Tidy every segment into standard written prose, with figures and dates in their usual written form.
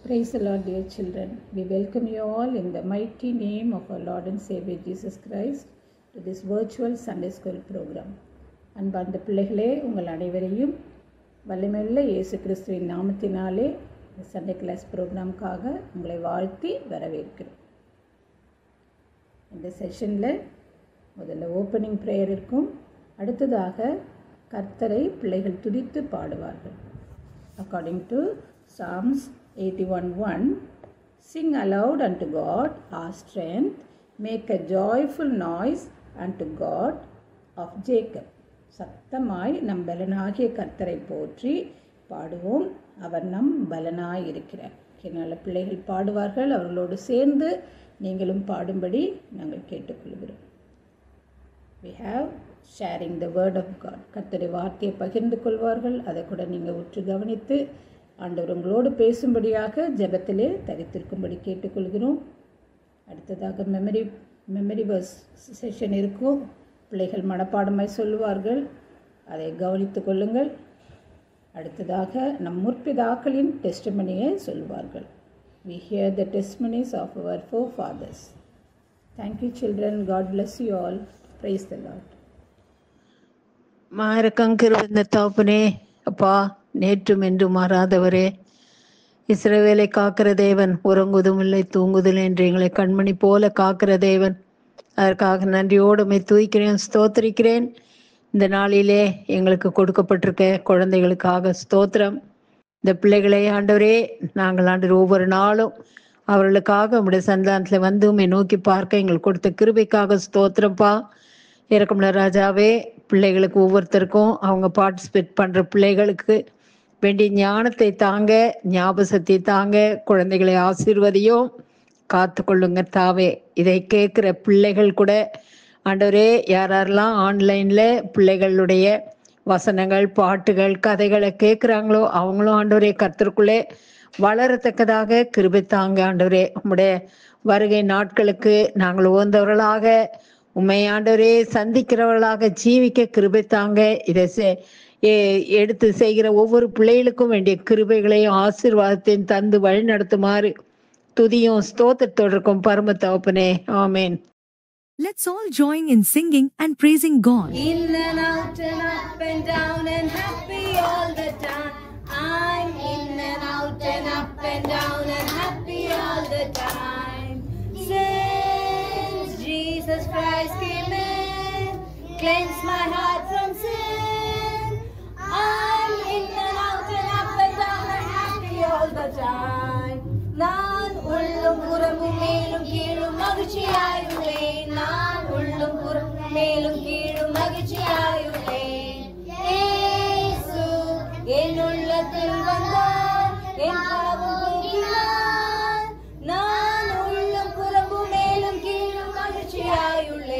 Praise the Lord, dear children. We welcome you all in the mighty name of our Lord and Savior Jesus Christ to this virtual Sunday School program. அன்பார்ந்த பிள்ளைகளே, உங்கள் அனைவரையும் வல்லமையுள்ள இயேசு கிறிஸ்துவின் நாமத்தினாலே Sunday class ப்ரோக்ராமுக்காக உங்களை வாழ்த்தி வரவேற்கிறோம். இந்த செஷனில் முதல்ல ஓப்பனிங் ப்ரேயர் இருக்கும். அடுத்ததாக கர்த்தரை பிள்ளைகள் துதித்து பாடுவார்கள். According to Psalms 81:1, sing aloud unto God our strength, make a joyful noise unto God of Jacob. சத்தமாய் நம் பலனாகிய கர்த்தரை போற்றி பாடுவோம், அவர் நம் பலனாய் இருக்கிறார். இதனால் பிள்ளைகள் பாடுவார்கள், அவர்களோடு சேர்ந்து நீங்களும் பாடும்படி நாங்கள் கேட்டுக்கொள்கிறோம். We have sharing the word of God. கர்த்தருடைய வார்த்தையை பகிர்ந்து கொள்வார்கள். அதை கூட நீங்கள் உற்று கவனித்து ஆண்டவர் உங்களோடு பேசும்படியாக ஜெபத்திலே தரித்திருக்கும்படி கேட்டுக்கொள்கிறோம். அடுத்ததாக மெமரி வர்ஸ் செஷன் இருக்கும். பிள்ளைகள் மனப்பாடமாய் சொல்லுவார்கள், அதை கவனித்து கொள்ளுங்கள். அடுத்ததாக நம் முற்பிதாக்களின் டெஸ்டிமனியை சொல்வார்கள். We hear the testimonies of our forefathers. Thank you children. God bless you all. Praise the Lord. மாயரக்கங்கிருந்த தாப்பனே, அப்பா, நேற்றும் என்று மாறாதவரே, இஸ்ரவேலை காக்கிற தேவன், உறங்குவதும் இல்லை தூங்குவதில்லை என்று எங்களை கண்மணி போல காக்கிற தேவன், அதற்காக நன்றியோடு உம்மை துதிக்கிறேன், ஸ்தோத்திரிக்கிறேன். இந்த நாளிலே எங்களுக்கு கொடுக்கப்பட்டிருக்க குழந்தைகளுக்காக ஸ்தோத்திரம். இந்த பிள்ளைகளை ஆண்டவரே, நாங்கள் ஆண்டவர் ஒவ்வொரு நாளும் அவர்களுக்காக உம்முடைய சந்தானத்தில் வந்து உம்மை நோக்கி பார்க்க எங்களுக்கு கொடுத்த கிருபைக்காக ஸ்தோத்திரப்பா. இறக்கமுள்ள ராஜாவே, பிள்ளைகளுக்கு ஒவ்வொருத்தருக்கும் அவங்க பார்ட்டிசிபேட் பண்ணுற பிள்ளைகளுக்கு வேண்டிய ஞானத்தை தாங்க, ஞாபகத்தை தாங்க, குழந்தைகளை ஆசீர்வதியும் காத்து கொள்ளுங்க தாவே. இதை கேட்குற பிள்ளைகள் கூட ஆண்டவரே, யாரெல்லாம் ஆன்லைனில் பிள்ளைகளுடைய வசனங்கள், பாட்டுகள், கதைகளை கேட்குறாங்களோ அவங்களும் ஆண்டவரே கர்த்தருக்குள்ளே வளரத்தக்கதாக கிருபை தாங்க ஆண்டவரே. உம்முடைய வருகை நாட்களுக்கு நாங்கள் உகந்தவர்களாக, உம்மை ஆண்டவரே சந்திக்கிறவர்களாக ஜீவிக்க கிருபை தாங்க. இதை எடுத்து செய்கிற ஒவ்வொரு பிள்ளைகளுக்கும் வேண்டிய கிருபைகளையும் ஆசீர்வாதத்தையும் தந்து வழி நடத்துமாறு துதியும் ஸ்தோத்திரத்தோடு பரம தகப்பனே, ஆமேன். Let's all join in singing and praising God. In and out and up and down and happy all the time. I'm in and out and up and down and happy all the time. Since Jesus Christ came in, cleanse my heart from sin. I'm in and out and up and down and happy all the time. நான் உள்ளும் புறமும் மேலும் கீழும் மகிழ்ச்சியாயுள்ளேன். நான் உள்ளும் புறமும் மேலும் கீழும் மகிழ்ச்சியாயுள்ளேன். இயேசு என் உள்ளத்தில் வந்தார், என் பாவம் போக்கினார். நான் உள்ளும் புறமும் மேலும் கீழும் மகிழ்ச்சியாயுள்ளேன்.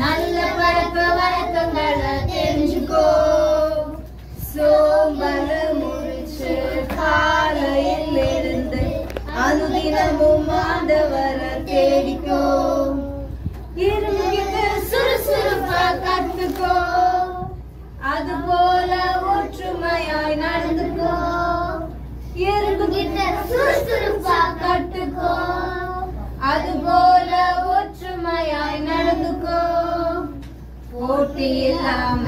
நல்ல பழக்க வழக்கங்களை தெரிஞ்சுக்கோ, சோம்பல முடிச்சு காலையில் இருந்து அனுதினமும் ஆண்டவரை தேடிக்கோ. இருமுகிட்ட சுறுசுறுப்பா கத்துக்கோ, அது போல ஒற்றுமையாய் நடந்துக்கோ. இருமுகிட்ட சுறுசுறுப்பா கத்துக்கோ, அது போல ஒற்றுமையாய் நடந்துக்கோ. போட்டி இல்லாம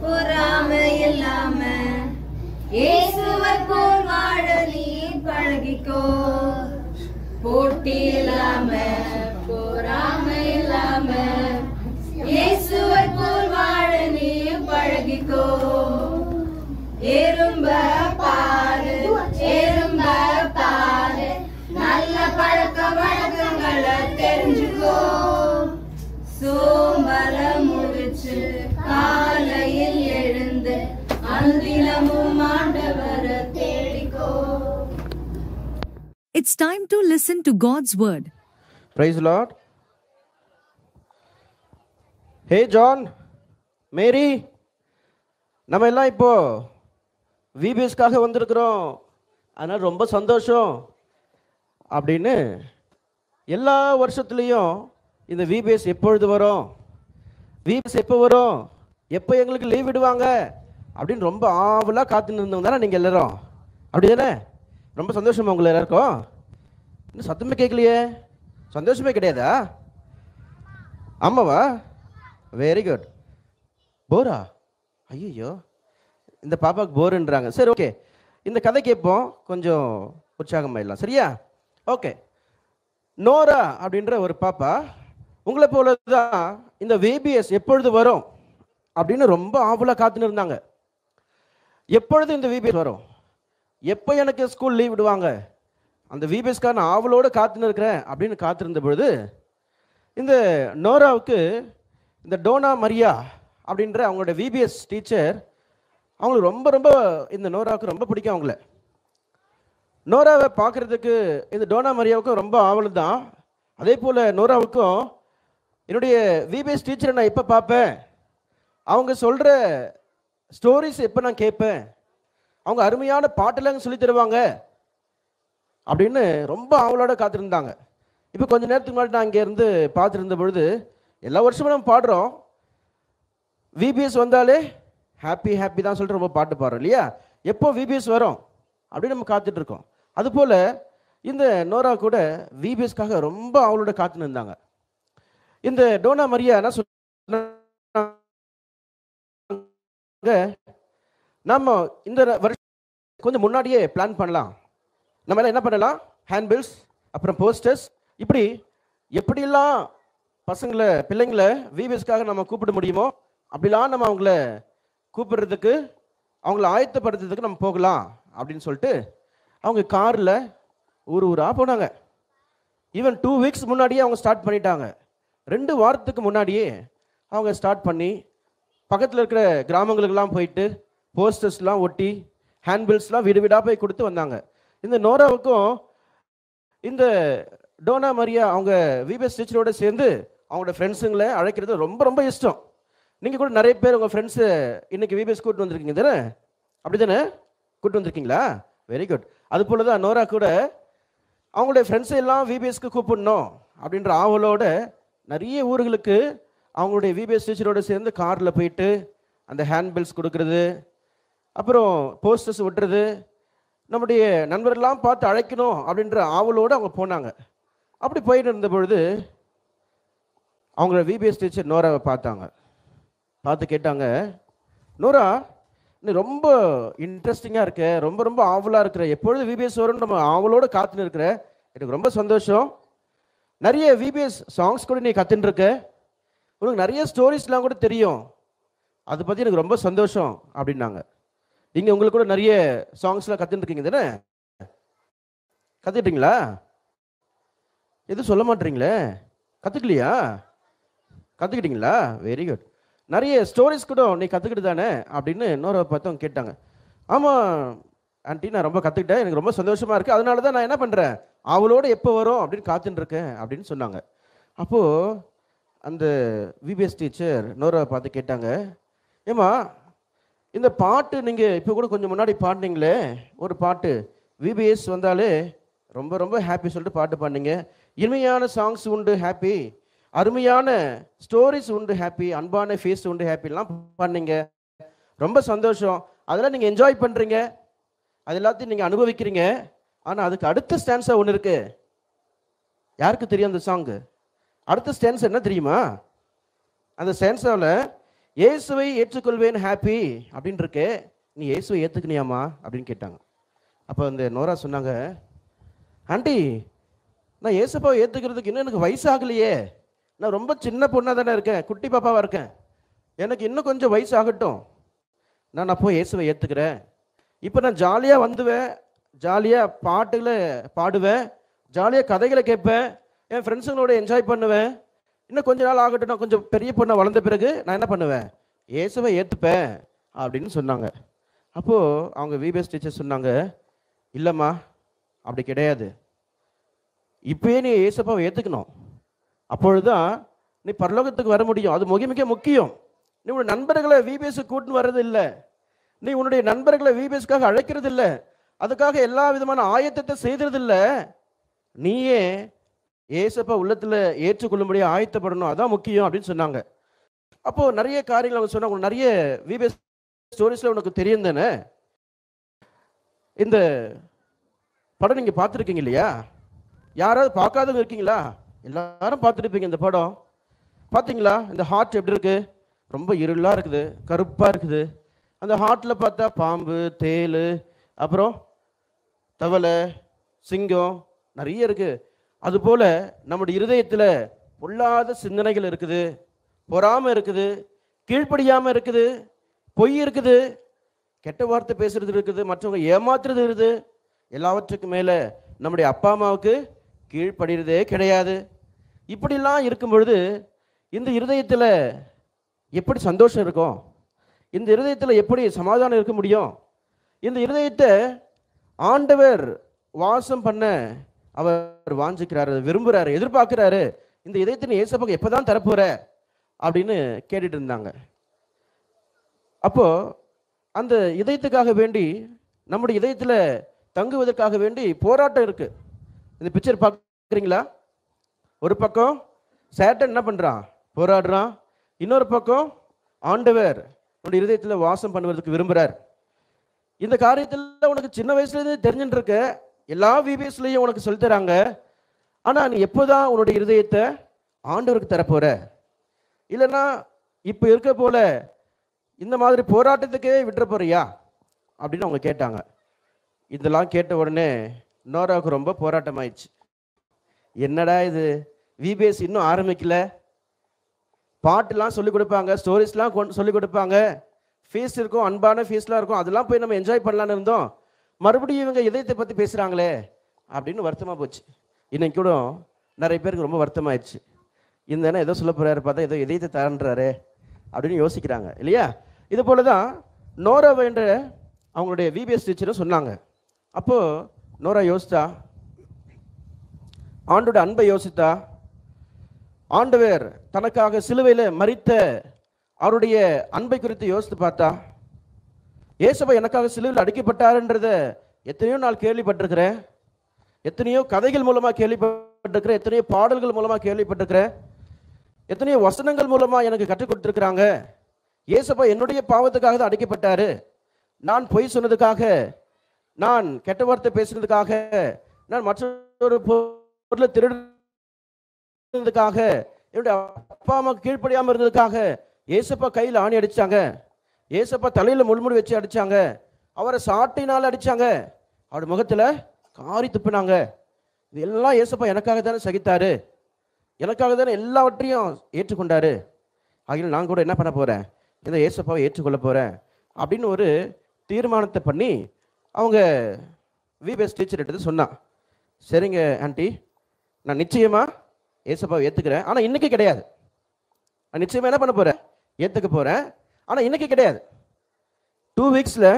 பொறாமை இல்லாம இயேசுவை போல் வாழ நீ பழகிக்கோ. போட்டி இல்லாம பொறாமை இல்லாம இயேசுவை போல் வாழ நீ பழகிக்கோ. எறும்ப பாரு, எறும்ப பாரு, நல்ல பழக்க வழக்கங்களை தெரிஞ்சுக்கோ. சோம்பல முடிச்சு காலையில் எழுந்து அனுதினமும் ஆண்டவரை தேடிக்கோ. It's time to listen to God's word. Praise the Lord. Hey John, Mary, நம்ம எல்லாம் இப்போ விபிஎஸ்க்காக வந்திருக்கிறோம், அதனால் ரொம்ப சந்தோஷம் அப்படின்னு எல்லா வருஷத்துலேயும் இந்த விபிஎஸ் எப்பொழுது வரும், விபிஎஸ் எப்போ வரும், எப்போ எங்களுக்கு லீவ் விடுவாங்க அப்படின்னு ரொம்ப ஆவலாக காத்துன்னு இருந்தவங்க தானே நீங்கள் எல்லாரும். அப்படி தானே? ரொம்ப சந்தோஷமா உங்களை எல்லாருக்கும்? இன்னும் சத்தமே கேட்கலையே, சந்தோஷமே கிடையாதா? ஆமாவா? Very good. போரா? ஐயோ, இந்த பாப்பாவுக்கு போருன்றாங்க. சரி, ஓகே, இந்த கதை கேட்போம், கொஞ்சம் உற்சாகமாயிடலாம். சரியா? ஓகே. நோரா அப்படின்ற ஒரு பாப்பா உங்களை போல தான் இந்த விபிஎஸ் எப்பொழுது வரும் அப்படின்னு ரொம்ப ஆவலாக காத்துன்னு இருந்தாங்க. எப்பொழுது இந்த விபிஎஸ் வரும், எப்போ எனக்கு ஸ்கூல் லீவ் விடுவாங்க, அந்த விபிஎஸ்க்காக நான் ஆவலோடு காத்துன்னு இருக்கிறேன் அப்படின்னு காத்திருந்த பொழுது இந்த நோராவுக்கு இந்த டோனா மரியா அப்படின்ற அவங்களோட விபிஎஸ் டீச்சர் அவங்களுக்கு ரொம்ப ரொம்ப இந்த நோராவுக்கு ரொம்ப பிடிக்கும். அவங்கள நோராவை பார்க்குறதுக்கு இந்த டோனா மரியாவுக்கும் ரொம்ப ஆவல் தான். அதே போல் நோராவுக்கும் என்னுடைய விபிஎஸ் டீச்சரை நான் எப்போ பார்ப்பேன், அவங்க சொல்கிற ஸ்டோரிஸ் எப்போ நான் கேட்பேன், அவங்க அருமையான பாட்டெல்லாம் சொல்லி தருவாங்க அப்படின்னு ரொம்ப ஆவலோட காத்திருந்தாங்க. இப்போ கொஞ்ச நேரத்துக்கு முன்னாடி நான் இங்கேருந்து பார்த்துருந்த பொழுது எல்லா வருஷமும் நம்ம பாடுறோம், விபிஎஸ் வந்தாலே ஹாப்பி ஹாப்பி தான் சொல்லிட்டு ரொம்ப பாட்டு பாடுறோம் இல்லையா? எப்போ விபிஎஸ் வரும் அப்படின்னு நம்ம காத்துட்டு இருக்கோம். அதுபோல் இந்த நோரா கூட விபிஎஸ்க்காக ரொம்ப அவளோட காத்துன்னு இருந்தாங்க. இந்த டோனா மரியா என்ன சொன்னாங்க, நம்ம இந்த வருஷம் கொஞ்சம் முன்னாடியே பிளான் பண்ணலாம், நம்ம எல்லாம் என்ன பண்ணலாம், ஹேண்ட்பில்ஸ் அப்புறம் போஸ்டர்ஸ், இப்படி எப்படிலாம் பசங்களை பிள்ளைங்களை விபிஎஸ்க்காக நம்ம கூப்பிட முடியுமோ அப்படிலாம் நம்ம அவங்கள கூப்பிடுறதுக்கு அவங்கள ஆயத்தப்படுத்துறதுக்கு நம்ம போகலாம் அப்படின்னு சொல்லிட்டு அவங்க காரில் ஊராக போனாங்க. ஈவன் 2 வீக்ஸ் முன்னாடியே அவங்க ஸ்டார்ட் பண்ணிட்டாங்க. 2 வாரத்துக்கு முன்னாடியே அவங்க ஸ்டார்ட் பண்ணி பக்கத்தில் இருக்கிற கிராமங்களுக்கெல்லாம் போயிட்டு போஸ்டர்ஸ்லாம் ஒட்டி ஹேண்ட்பில்ஸ்லாம் வீடு வீடாக போய் கொடுத்து வந்தாங்க. இந்த நோராவுக்கும் இந்த டோனா மரியா அவங்க விபிஎஸ் டீச்சரோடு சேர்ந்து அவங்களோட ஃப்ரெண்ட்ஸுங்களை அழைக்கிறது ரொம்ப ரொம்ப இஷ்டம். நீங்கள் கூட நிறைய பேர் உங்கள் ஃப்ரெண்ட்ஸு இன்றைக்கி விபிஎஸ் கூப்பிட்டு வந்திருக்கீங்க தானே? அப்படி தானே கூப்பிட்டு வந்திருக்கீங்களா? Very good. அது போல தான் நோரா கூட அவங்களுடைய ஃப்ரெண்ட்ஸை எல்லாம் விபிஎஸ்க்கு கூப்பிடணும் அப்படின்ற ஆவலோட நிறைய ஊர்களுக்கு அவங்களுடைய விபிஎஸ் டீச்சரோடு சேர்ந்து காரில் போயிட்டு அந்த ஹேண்ட்பில்ஸ் கொடுக்கறது, அப்புறம் போஸ்டர்ஸ் ஒட்டுறது, நம்முடைய நண்பர்கள்லாம் பார்த்து அழைக்கணும் அப்படின்ற ஆவலோடு அவங்க போனாங்க. அப்படி போயிட்டு இருந்த பொழுது அவங்களோட விபிஎஸ் டீச்சர் நோராவை பார்த்தாங்க. பார்த்து கேட்டாங்க, நோரா நீ ரொம்ப இன்ட்ரெஸ்டிங்காக இருக்க, ரொம்ப ரொம்ப ஆவலாக இருக்கிற, எப்பொழுது விபிஎஸ் வரும்னு நம்ம ஆவலோடு காத்துன்னு இருக்கிற, எனக்கு ரொம்ப சந்தோஷம். நிறைய விபிஎஸ் சாங்ஸ் கூட நீ கற்றுன்னு இருக்க, உனக்கு நிறைய ஸ்டோரிஸ்லாம் கூட தெரியும், அதை பற்றி எனக்கு ரொம்ப சந்தோஷம் அப்படின்னாங்க. நீங்கள் உங்களுக்கு கூட நிறைய சாங்ஸ்லாம் கற்றுன்னு இருக்கீங்க தானே? கற்றுக்கிட்டீங்களா? எதுவும் சொல்ல மாட்டீங்களே, கற்றுக்கலையா? கற்றுக்கிட்டீங்களா? Very good. நிறைய ஸ்டோரிஸ் கூட நீ கற்றுக்கிட்டு தானே அப்படின்னு இன்னொரு பார்த்தவங்க கேட்டாங்க. ஆமாம் ஆண்டி, நான் ரொம்ப கற்றுக்கிட்டேன், எனக்கு ரொம்ப சந்தோஷமாக இருக்குது, அதனால தான் நான் என்ன பண்ணுறேன், அவளோட எப்போ வரும் அப்படின்னு காத்துட்டு இருக்கேன் அப்படின்னு சொன்னாங்க. அப்போது அந்த விபிஎஸ் டீச்சர் நோராவை பார்த்து கேட்டாங்க, ஏம்மா இந்த பாட்டு நீங்கள் இப்போ கூட கொஞ்சம் முன்னாடி பாடினீங்களே ஒரு பாட்டு, விபிஎஸ் வந்தாலே ரொம்ப ரொம்ப ஹாப்பி சொல்லிட்டு பாட்டு பாடினீங்க, இனிமையான சாங்ஸ் உண்டு ஹாப்பி, அருமையான ஸ்டோரிஸ் உண்டு ஹாப்பி, அன்பான ஃபேஸ் உண்டு ஹாப்பிலாம் பண்ணீங்க, ரொம்ப சந்தோஷம், அதெல்லாம் நீங்கள் என்ஜாய் பண்ணுறீங்க, அது எல்லாத்தையும் நீங்கள் அனுபவிக்கிறீங்க. ஆனால் அதுக்கு அடுத்த ஸ்டான்ஸா ஒன்று இருக்கு, யாருக்கு தெரியும் அந்த சாங்கு? அடுத்த ஸ்டான்ஸ் என்ன தெரியுமா? அந்த ஸ்டான்ஸாவில் இயேசுவை ஏற்றுக்கொள்வேன் ஹாப்பி அப்படின்னு இருக்கு, நீ இயேசுவை ஏற்றுக்கினியாமா அப்படின்னு கேட்டாங்க. அப்போ அந்த நோரா சொன்னாங்க, ஆண்டி நான் இயேசுப்பாவை ஏற்றுக்கிறதுக்கு இன்னும் எனக்கு வயசாகலையே, நான் ரொம்ப சின்ன பொண்ணாக தானே இருக்கேன், குட்டி பாப்பாவாக இருக்கேன், எனக்கு இன்னும் கொஞ்சம் வயசு ஆகட்டும், நான் அப்போ இயேசுவை ஏற்றுக்கிறேன், இப்போ நான் ஜாலியாக வந்துவேன், ஜாலியாக பாட்டுகளை பாடுவேன், ஜாலியாக கதைகளை கேட்பேன், என் ஃப்ரெண்ட்ஸுங்களோட என்ஜாய் பண்ணுவேன், இன்னும் கொஞ்ச நாள் ஆகட்டும், நான் கொஞ்சம் பெரிய பொண்ணை வளர்ந்த பிறகு நான் என்ன பண்ணுவேன், இயேசுவை ஏற்றுப்பேன் அப்படின்னு சொன்னாங்க. அப்போது அவங்க விபிஎஸ் டீச்சர் சொன்னாங்க, இல்லைம்மா அப்படி கிடையாது, இப்போயே நீ இயேசுப்பாவை ஏற்றுக்கணும், அப்பொழுதுதான் நீ பரலோகத்துக்கு வர முடியும், அது மிக மிக முக்கியம். நீ உன்னுடைய நண்பர்களை விபிஎஸ் கூட்டின்னு வர்றது இல்லை, நீ உன்னுடைய நண்பர்களை விபிஎஸ்க்காக அழைக்கிறது இல்லை, அதுக்காக எல்லா விதமான ஆயத்தத்தை செய்கிறது இல்லை, நீயே ஏசப்பா உள்ளத்தில் ஏற்றுக்கொள்ளும்படியாக ஆயத்தப்படணும், அதான் முக்கியம் அப்படின்னு சொன்னாங்க. அப்போது நிறைய காரியங்கள் அவங்க சொன்னாங்க, நிறைய விபிஎஸ் ஸ்டோரிஸில் உனக்கு தெரியும் தானே, இந்த படம் நீங்கள் பார்த்துருக்கீங்க இல்லையா? யாராவது பார்க்காதவங்க இருக்கீங்களா? எல்லாரும் பார்த்துருப்பீங்க இந்த படம். பார்த்தீங்களா? இந்த ஹார்ட் எப்படி இருக்கு? ரொம்ப இருளாக இருக்குது, கருப்பாக இருக்குது. அந்த ஹார்ட்டில் பார்த்தா பாம்பு, தேள், அப்புறம் தவளை, சிங்கம் நிறைய இருக்குது. அதுபோல் நம்முடைய இருதயத்தில் பொல்லாத சிந்தனைகள் இருக்குது, பொறாமை இருக்குது, கீழ்ப்படியாமல் இருக்குது, பொய் இருக்குது, கெட்ட வார்த்தை பேசுறது இருக்குது, மற்றவங்க ஏமாத்துறது இருக்குது. எல்லாவற்றுக்கும் மேலே நம்முடைய அப்பா அம்மாவுக்கு கீழ்ப்படுகிறதே கிடையாது. இப்படிலாம் இருக்கும் பொழுது இந்த இருதயத்தில் எப்படி சந்தோஷம் இருக்கும்? இந்த இருதயத்தில் எப்படி சமாதானம் இருக்க முடியும்? இந்த இருதயத்தை ஆண்டவர் வாசம் பண்ண அவர் வாஞ்சிக்கிறாரு, விரும்புகிறாரு, எதிர்பார்க்கிறாரு. இந்த இதயத்தின் ஏசப்பாக்கு எப்போ தான் தரப்போற அப்படின்னு கேட்டுட்டு இருந்தாங்க. அப்போ அந்த இதயத்துக்காக வேண்டி, நம்முடைய இதயத்தில் தங்குவதற்காக வேண்டி போராட்டம் இருக்கு. இந்த பிக்சர் பார்க்குறீங்களா? ஒரு பக்கம் சேட்டன் என்ன பண்ணுறான்? போராடுறான். இன்னொரு பக்கம் ஆண்டவர் உன்னுடைய இருதயத்தில் வாசம் பண்ணுவதற்கு விரும்புகிறார். இந்த காரியத்தில் உனக்கு சின்ன வயசுலேருந்து தெரிஞ்சுட்டு இருக்க, எல்லா விபிஎஸ்லையும் உனக்கு சொல்லித்தராங்க. ஆனால் நீ எப்போதான் உன்னுடைய இருதயத்தை ஆண்டவருக்கு தரப்போற? இல்லைன்னா இப்போ இருக்க போல இந்த மாதிரி போராட்டத்துக்கே விட்டுற போறியா அப்படின்னு அவங்க கேட்டாங்க. இதெல்லாம் கேட்ட உடனே நோராவுக்கு ரொம்ப போராட்டம் ஆயிடுச்சு. என்னடா இது, விபிஎஸ் இன்னும் ஆரம்பிக்கல, பாட்டுலாம் சொல்லிக் கொடுப்பாங்க, ஸ்டோரிஸ்லாம் சொல்லிக் கொடுப்பாங்க, ஃபீஸ் இருக்கும், அன்பான ஃபீஸ்லாம் இருக்கும், அதெல்லாம் போய் நம்ம என்ஜாய் பண்ணலான்னு இருந்தோம். மறுபடியும் இவங்க இதயத்தை பற்றி பேசுகிறாங்களே அப்படின்னு வருத்தமாக போச்சு. இன்னைக்கு கூட நிறைய பேருக்கு ரொம்ப வருத்தமாயிடுச்சு. இந்த ஏதோ சொல்ல போகிறாரு, பார்த்தா ஏதோ இதயத்தை தரன்றாரு அப்படின்னு யோசிக்கிறாங்க இல்லையா? இது போல தான் நோரா என்ற அவங்களுடைய விபிஎஸ் டீச்சரும் சொன்னாங்க. அப்போது நோரா யோசித்தா, ஆண்டோட அன்பை யோசித்தா, ஆண்டவர் தனக்காக சிலுவையில் மரித்த அவருடைய அன்பை குறித்து யோசித்து பார்த்தா, ஏசப்பா எனக்காக சிலுவையில் அடிக்கப்பட்டாருன்றத எத்தனையோ நாள் கேள்விப்பட்டிருக்கிறேன், எத்தனையோ கதைகள் மூலமாக கேள்விப்பட்டிருக்கிறேன், எத்தனையோ பாடல்கள் மூலமாக கேள்விப்பட்டிருக்கிறேன், எத்தனையோ வசனங்கள் மூலமாக எனக்கு கற்றுக் கொடுத்துருக்குறாங்க. ஏசப்பா என்னுடைய பாவத்துக்காக தான் அடிக்கப்பட்டாரு, நான் பொய் சொன்னதுக்காக, நான் கெட்ட வார்த்தை பேசுனதுக்காக, நான் மற்றொரு பொருளை திருடுறதுக்காக, என்னுடைய அப்பா அம்மாவுக்கு கீழ்ப்படியாமல் இருந்ததுக்காக ஏசப்பா கையில் ஆணி அடித்தாங்க, ஏசப்பா தலையில் முள்முடி வச்சு அடித்தாங்க, அவரை சாட்டையினால் அடித்தாங்க, அவர் முகத்தில் காரி துப்பினாங்க. இது எல்லாம் ஏசப்பா எனக்காக தானே சகித்தாரு, எனக்காக தானே எல்லாவற்றையும் ஏற்றுக்கொண்டாரு. ஆகிய நான் கூட என்ன பண்ண போகிறேன், இந்த ஏசப்பாவை ஏற்றுக்கொள்ள போகிறேன் அப்படின்னு ஒரு தீர்மானத்தை பண்ணி அவங்க விபிஎஸ் டீச்சர் எடுத்து சொன்னான். சரிங்க ஆண்டி, நான் நிச்சயமாக ஏசப்பாவை ஏற்றுக்கிறேன், ஆனால் இன்றைக்கி கிடையாது. நான் நிச்சயமாக என்ன பண்ண போகிறேன், ஏற்றுக்க போகிறேன், ஆனால் இன்றைக்கி கிடையாது. 2 வீக்ஸில்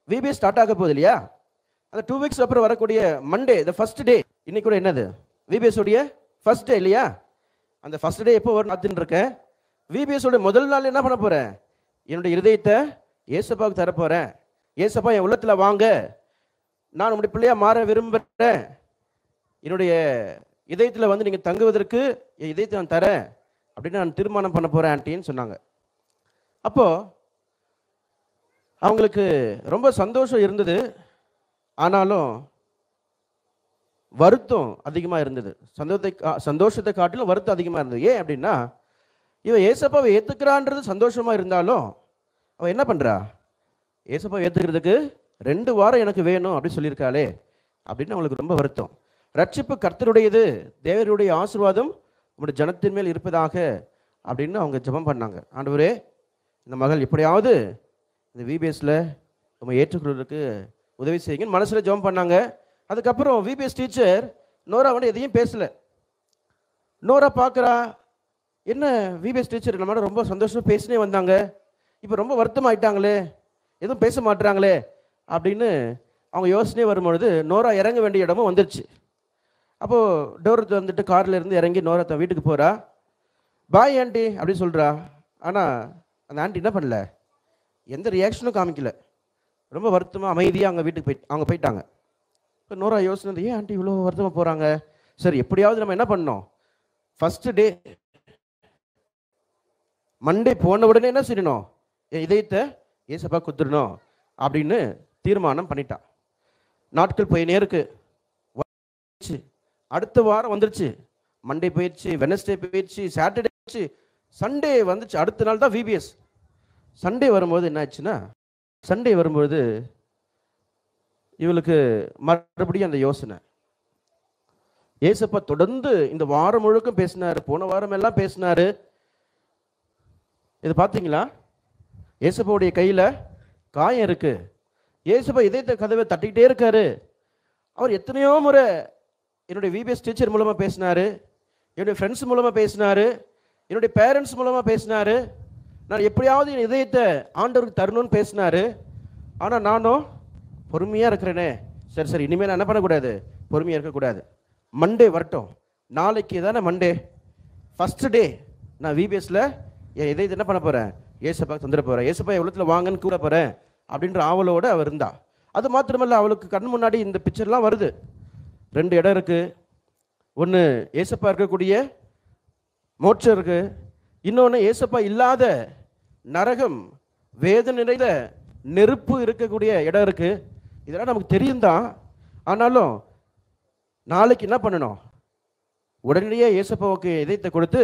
விபிஎஸ் ஸ்டார்ட் ஆக போகுது இல்லையா? அந்த 2 வீக்ஸ் அப்புறம் வரக்கூடிய மண்டே, த ஃபர்ஸ்ட் டே, இன்னைக்கு கூட என்னது விபிஎஸ் உடைய ஃபர்ஸ்ட் டே இல்லையா? அந்த ஃபர்ஸ்ட் டே எப்போ வரும் பார்த்துட்டு இருக்கேன். விபிஎஸ் உடைய முதல் நாள் என்ன பண்ண போகிறேன், என்னுடைய இருதயத்தை ஏசப்பாவுக்கு தரப்போகிறேன். ஏசப்பா என் உள்ளத்தில் வாங்க, நான் உங்களுடைய பிள்ளையாக மாற விரும்புகிறேன், என்னுடைய இதயத்தில் வந்து நீங்கள் தங்குவதற்கு என் இதயத்தை நான் தரேன் அப்படின்னு நான் தீர்மானம் பண்ண போகிறேன் ஆண்டின்னு சொன்னாங்க. அப்போது அவங்களுக்கு ரொம்ப சந்தோஷம் இருந்தது, ஆனாலும் வருத்தம் அதிகமாக இருந்தது. சந்தோஷத்தை காட்டிலும் வருத்தம் அதிகமாக இருந்தது. ஏன் அப்படின்னா, இவன் ஏசப்பாவை ஏற்றுக்கிறான்றது சந்தோஷமாக இருந்தாலும் அவன் என்ன பண்ணுறா, ஏசப்பாவை ஏற்றுக்கிறதுக்கு 2 வாரம் எனக்கு வேணும் அப்படின்னு சொல்லியிருக்காளே அப்படின்னு அவங்களுக்கு ரொம்ப வருத்தம். ரட்சிப்பு கர்த்தருடையது, தேவருடைய ஆசீர்வாதம் உங்களுடைய ஜனத்தின் மேல் இருப்பதாக அப்படின்னு அவங்க ஜெபம் பண்ணாங்க. ஆண்டவரே, இந்த மகள் எப்படியாவது இந்த விபிஎஸ்ல நம்ம ஏற்றுக்கொள்வதற்கு உதவி செய்யுங்கன்னு மனசில் ஜெபம் பண்ணாங்க. அதுக்கப்புறம் விபிஎஸ் டீச்சர் நோரா வந்து எதையும் பேசலை. நோரா பார்க்குறா, என்ன விபிஎஸ் டீச்சர் நம்மளோட ரொம்ப சந்தோஷமாக பேசினே வந்தாங்க, இப்போ ரொம்ப வருத்தம் ஆயிட்டாங்களே, எதுவும் பேச மாட்டுறாங்களே அப்படின்னு அவங்க யோசனையே வரும்பொழுது நோரா இறங்க வேண்டிய இடமும் வந்துருச்சு. அப்போது டோர் வந்துட்டு காரில் இருந்து இறங்கி நோரா தன் வீட்டுக்கு போகிறா. பாய் ஆண்டி அப்படின்னு சொல்கிறா. ஆனால் அந்த ஆண்டி என்ன பண்ணல, எந்த ரியாக்ஷனும் காமிக்கல, ரொம்ப வருத்தமாக அமைதியாக அவங்க வீட்டுக்கு அவங்க போயிட்டாங்க. இப்போ நோரா யோசனை, ஏன் ஆண்டி இவ்வளோ வருத்தமாக போகிறாங்க, சரி எப்படியாவது நம்ம என்ன பண்ணோம், ஃபஸ்ட்டு டே மண்டே போன உடனே என்ன செய்யணும், என் இதயத்தை ஏசப்பா குத்துடணும் அப்படின்னு தீர்மானம் பண்ணிட்டான். நாட்கள் போயினே இருக்கு. அடுத்த வாரம் வந்துருச்சு. மண்டே போயிடுச்சு, வெனஸ்டே போயிடுச்சு, சாட்டர்டே போயிடுச்சு, சண்டே வந்துச்சு. அடுத்த நாள் தான் விபிஎஸ். சண்டே வரும்போது என்ன ஆச்சுன்னா, சண்டே வரும்போது இவளுக்கு மறுபடியும் அந்த யோசனை. ஏசப்பா தொடர்ந்து இந்த வாரம் முழுக்கும் பேசினாரு, போன வாரம் எல்லாம் பேசினாரு. இது பார்த்தீங்களா? ஏசப்பாவுடைய கையில காயம் இருக்கு. ஏசப்பா இதயத்தை கதவை தட்டிக்கிட்டே இருக்காரு. அவர் எத்தனையோ முறை என்னுடைய விபிஎஸ் டீச்சர் மூலமா பேசினாரு, என்னுடைய ஃப்ரெண்ட்ஸ் மூலமா பேசினாரு, என்னுடைய பேரண்ட்ஸ் மூலமா பேசினாரு. நான் எப்படியாவது என் இதயத்தை ஆண்டவருக்கு தரணும்னு பேசினாரு. ஆனால் நானும் பொறுமையாக இருக்கிறேனே. சரி சரி, இனிமேல் நான் என்ன பண்ணக்கூடாது, பொறுமையாக இருக்கக்கூடாது. மண்டே வரட்டும், நாளைக்கு தானே மண்டே, ஃபஸ்ட்டு டே நான் விபிஎஸ்ல என் இதயத்தை என்ன பண்ண போகிறேன், ஏசப்பா தந்துட போகிறேன், ஏசப்பா எவ்வளோத்தில் வாங்கன்னு கூட போகிறேன் அப்படின்ற ஆவலோடு அவர் இருந்தா. அது மாத்திரமல்ல, அவளுக்கு கண் முன்னாடி இந்த பிக்சர்லாம் வருது. 2 இடம் இருக்குது. ஒன்று ஏசப்பா இருக்கக்கூடிய மோட்சம் இருக்கு, இன்னொன்று ஏசப்பா இல்லாத நரகம், வேதனை நிறைந்த நெருப்பு இருக்கக்கூடிய இடம் இருக்கு. இதெல்லாம் நமக்கு தெரியும் தான். ஆனாலும் நாளைக்கு என்ன பண்ணணும், உடனடியே ஏசப்பாவுக்கு இதயத்தை கொடுத்து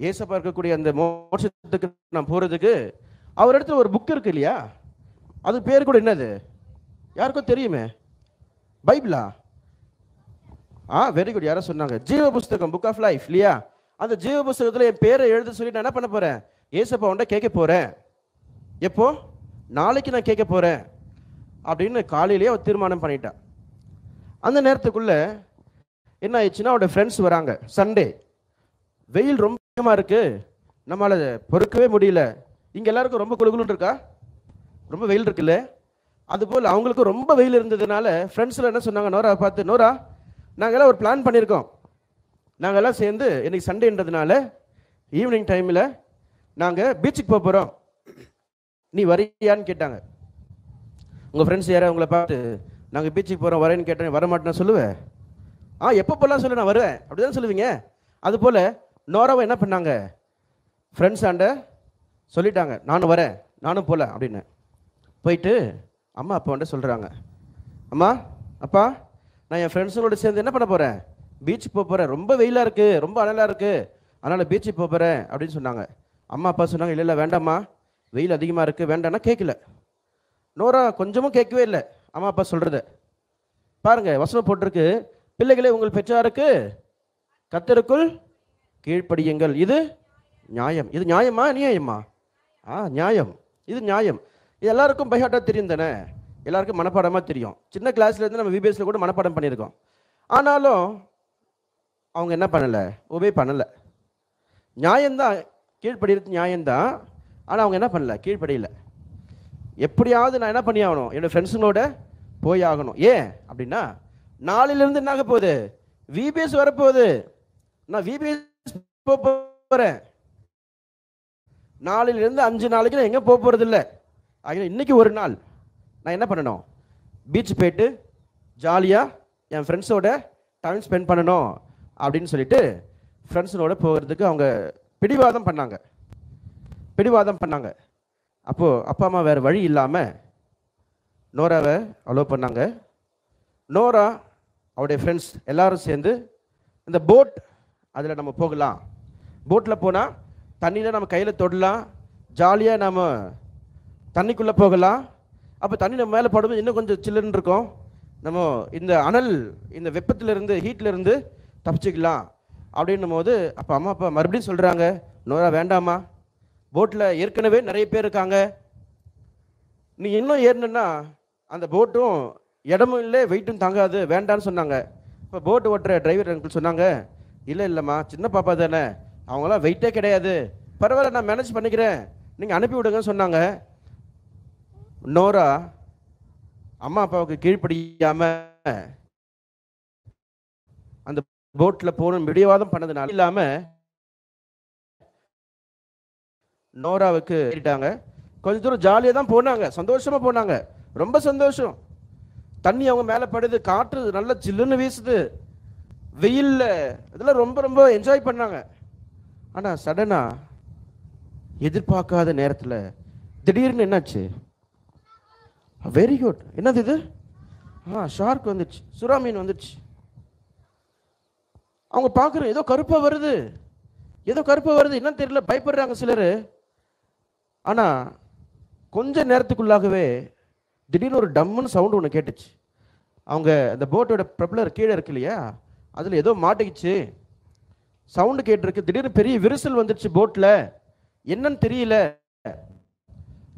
ஏசப்பா இருக்கக்கூடிய அந்த மோட்சத்துக்கு நான் போகிறதுக்கு அவர் இடத்துல ஒரு புக் இருக்கு இல்லையா, அது பேர் கூட என்னது யாருக்கும் தெரியுமே, பைபிளா? Very good. யாரோ சொன்னாங்க ஜீவ புஸ்தகம், புக் ஆஃப் லைஃப் இல்லையா? அந்த ஜீவ புஸ்தகத்தில் என் பேரை எழுத சொல்லி நான் என்ன பண்ண போகிறேன், ஏசப்பா உண்ட கேட்க போகிறேன். எப்போ? நாளைக்கு நான் கேட்க போகிறேன் அப்படின்னு காலையிலேயே அவர் தீர்மானம் பண்ணிட்டான். அந்த நேரத்துக்குள்ள என்ன ஆயிடுச்சுன்னா, அவரோட ஃப்ரெண்ட்ஸ் வராங்க. சண்டே, வெயில் ரொம்ப அதிகமாக இருக்கு, நம்மளால பொறுக்கவே முடியல. இங்கே எல்லாருக்கும் ரொம்ப குளுகுலுன்னு இருக்கா, ரொம்ப வெயில் இருக்குல்ல, அதுபோல் அவங்களுக்கும் ரொம்ப வெயில் இருந்ததுனால ஃப்ரெண்ட்ஸில் என்ன சொன்னாங்க, நோரா பார்த்து, நோரா நாங்கள்லாம் ஒரு பிளான் பண்ணியிருக்கோம், நாங்கள்லாம் சேர்ந்து இன்னைக்கு சண்டேன்றதுனால ஈவினிங் டைமில் நாங்கள் பீச்சுக்கு போக போகிறோம், நீ வரியான்னு கேட்டாங்க. உங்கள் ஃப்ரெண்ட்ஸ் யாராவது உங்களை பார்த்து நாங்கள் பீச்சுக்கு போகிறோம் வரேன்னு கேட்டேன், வரமாட்டேன்னு சொல்லுவேன்? எப்போ போகலாம் சொல்லு, நான் வருவேன் அப்படி தான் சொல்லுவீங்க. அதுபோல் நோராவை என்ன பண்ணாங்க, ஃப்ரெண்ட்ஸ் ஆண்ட சொல்லிட்டாங்க, நானும் வரேன், நானும் போகல அப்படின்னு. போயிட்டு அம்மா அப்பா வந்துட்டு சொல்கிறாங்க, அம்மா அப்பா நான் என் ஃப்ரெண்ட்ஸுங்களோட சேர்ந்து என்ன பண்ண போகிறேன், பீச்சுக்கு போக போகிறேன், ரொம்ப வெயிலாக இருக்குது, ரொம்ப அனலாக இருக்குது, அதனால் பீச்சுக்கு போக போகிறேன் அப்படின்னு சொன்னாங்க. அம்மா அப்பா சொன்னாங்க, இல்லை இல்லை வேண்டாம்மா, வெயில் அதிகமாக இருக்குது, வேண்டாம்னா கேட்கல. நோரா கொஞ்சமும் கேட்கவே இல்லை அம்மா அப்பா சொல்கிறத. பாருங்க, வசனம் போட்டிருக்கு, பிள்ளைகளே உங்கள் பெற்றாருக்கு கர்த்தருக்குள் கீழ்ப்படியுங்கள், இது நியாயம். இது நியாயமா அநியாயமா? நியாயம், இது நியாயம். இது எல்லாருக்கும் பைஹார்ட்டாக தெரியும் தானே, எல்லாருக்கும் மனப்பாடமாக தெரியும். சின்ன கிளாஸ்லேருந்து நம்ம விபிஎஸ்ல கூட மனப்பாடம் பண்ணியிருக்கோம். ஆனாலும் அவங்க என்ன பண்ணலை, ஒபே பண்ணலை. நியாயம்தான், கீழ்ப்படிறது நியாயம்தான், ஆனால் அவங்க என்ன பண்ணல, கீழ்ப்படியலை. எப்படியாவது நான் என்ன பண்ணி ஆகணும், என்னோடய ஃப்ரெண்ட்ஸுங்களோட போய் ஆகணும். ஏன் அப்படின்னா, நாளையிலேருந்து என்ன ஆக போகுது, விபிஎஸ் வரப்போகுது, நான் விபிஎஸ் போகிறேன். நாளையிலேருந்து 5 நாளைக்கு நான் எங்கே போக போகிறது இல்லை. இன்னைக்கு ஒரு நாள் நான் என்ன பண்ணணும், பீச் போயிட்டு ஜாலியாக என் ஃப்ரெண்ட்ஸோட டைம் ஸ்பெண்ட் பண்ணணும் அப்படின்னு சொல்லிட்டு ஃப்ரெண்ட்ஸோட போகிறதுக்கு அவங்க பிடிவாதம் பண்ணாங்க. அப்போது அப்பா அம்மா வேறு வழி இல்லாமல் நோராவை அலோவ் பண்ணாங்க. நோரா அவருடைய ஃப்ரெண்ட்ஸ் எல்லாரும் சேர்ந்து இந்த போட், அதில் நம்ம போகலாம், போட்டில் போனால் தண்ணியில் நம்ம கையில் தொடலாம், ஜாலியாக நம்ம தண்ணிக்குள்ளே போகலாம். அப்போ தண்ணி நம்ம மேலே படும்போது இன்னும் கொஞ்சம் சில்லுன்னு இருக்கும், நம்ம இந்த அனல், இந்த வெப்பத்திலிருந்து, ஹீட்லேருந்து தப்பிச்சுக்கலாம் அப்படின்னும் போது அப்போ அம்மா அப்பா மறுபடியும் சொல்கிறாங்க, நோரா வேண்டாமா, போட்டில் ஏற்கனவே நிறைய பேர் இருக்காங்க, நீ இன்னும் ஏறினா அந்த போட்டும் இடமும் இல்லை, வெயிட்டும் தாங்காது, வேண்டான்னு சொன்னாங்க. இப்போ போட்டு ஓட்டுற டிரைவர் அங்கிள் சொன்னாங்க, இல்லைம்மா சின்ன பாப்பா தானே, அவங்களாம் வெயிட்டே கிடையாது, பரவாயில்ல நான் மேனேஜ் பண்ணிக்கிறேன், நீங்கள் அனுப்பி விடுங்கன்னு சொன்னாங்க. நோரா அம்மா அப்பாவுக்கு கீழ்ப்படியாமல் அந்த போட்டில் போகணும் பிடிவாதம் பண்ணதுனால இல்லாமல் நோராவுக்கு ஏறிட்டாங்க. கொஞ்ச தூரம் ஜாலியாக தான் போனாங்க, சந்தோஷமாக போனாங்க, ரொம்ப சந்தோஷம். தண்ணி அவங்க மேலே படுது, காற்று நல்லா சில்லுன்னு வீசுது, வெயில்ல இதெல்லாம் ரொம்ப ரொம்ப என்ஜாய் பண்ணாங்க. ஆனால் சடனாக எதிர்பார்க்காத நேரத்தில் திடீர்னு என்னாச்சு, வெரி குட், என்னது இது, ஷார்க் வந்துடுச்சு, சுறா மீன் வந்துடுச்சு. அவங்க பார்க்குற ஏதோ கருப்பாக வருது, ஏதோ கருப்பாக வருது, என்னன்னு தெரியல, பயப்படுறாங்க சிலர். ஆனால் கொஞ்ச நேரத்துக்குள்ளாகவே திடீர்னு ஒரு டம்முன்னு சவுண்டு ஒன்று கேட்டுச்சு. அவங்க அந்த போட்டோட ப்ரொப்பலர் கீழே இருக்கு இல்லையா, அதில் ஏதோ மாட்டிக்கிச்சு, சவுண்டு கேட்டிருக்கு. திடீர்னு பெரிய விரிசல் வந்துடுச்சு போட்டில், என்னன்னு தெரியல.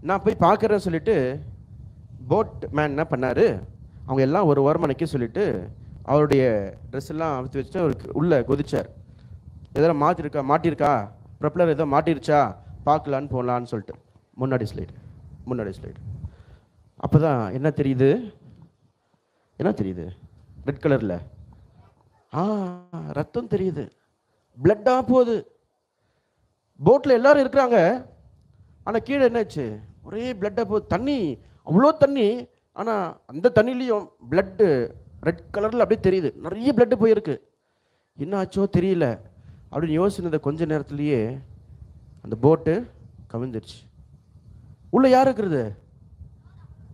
நான் போய் பார்க்குறேன்னு சொல்லிட்டு போட் மேன் என்ன பண்ணார், அவங்க எல்லாம் ஒரு ஓரமாக நிற்க சொல்லிட்டு அவருடைய ட்ரெஸ் எல்லாம் அவுத்து வச்சுட்டு அவருக்கு உள்ளே குதிச்சார். எதோ மாட்டியிருக்கா ப்ரொப்பலர் ஏதோ மாட்டிருச்சா பார்க்கலான்னு போகலான்னு சொல்லிட்டு முன்னாடி ஸ்லைடு. அப்போ தான் என்ன தெரியுது ரெட் கலரில் ரத்தம் தெரியுது, பிளட்டாக போகுது. போட்டில் எல்லாரும் இருக்கிறாங்க, ஆனால் கீழே என்னாச்சு, ஒரே பிளட்டாக போகுது. தண்ணி அவ்வளோ தண்ணி, ஆனால் அந்த தண்ணிலையும் பிளட்டு ரெட் கலரில் அப்படியே தெரியுது, நிறைய பிளட்டு போயிருக்கு. என்ன ஆச்சோ தெரியல அப்படின்னு யோசினதை கொஞ்ச நேரத்துலேயே அந்த போட்டு கவிழ்ந்துருச்சு. உள்ள யார் இருக்கிறது?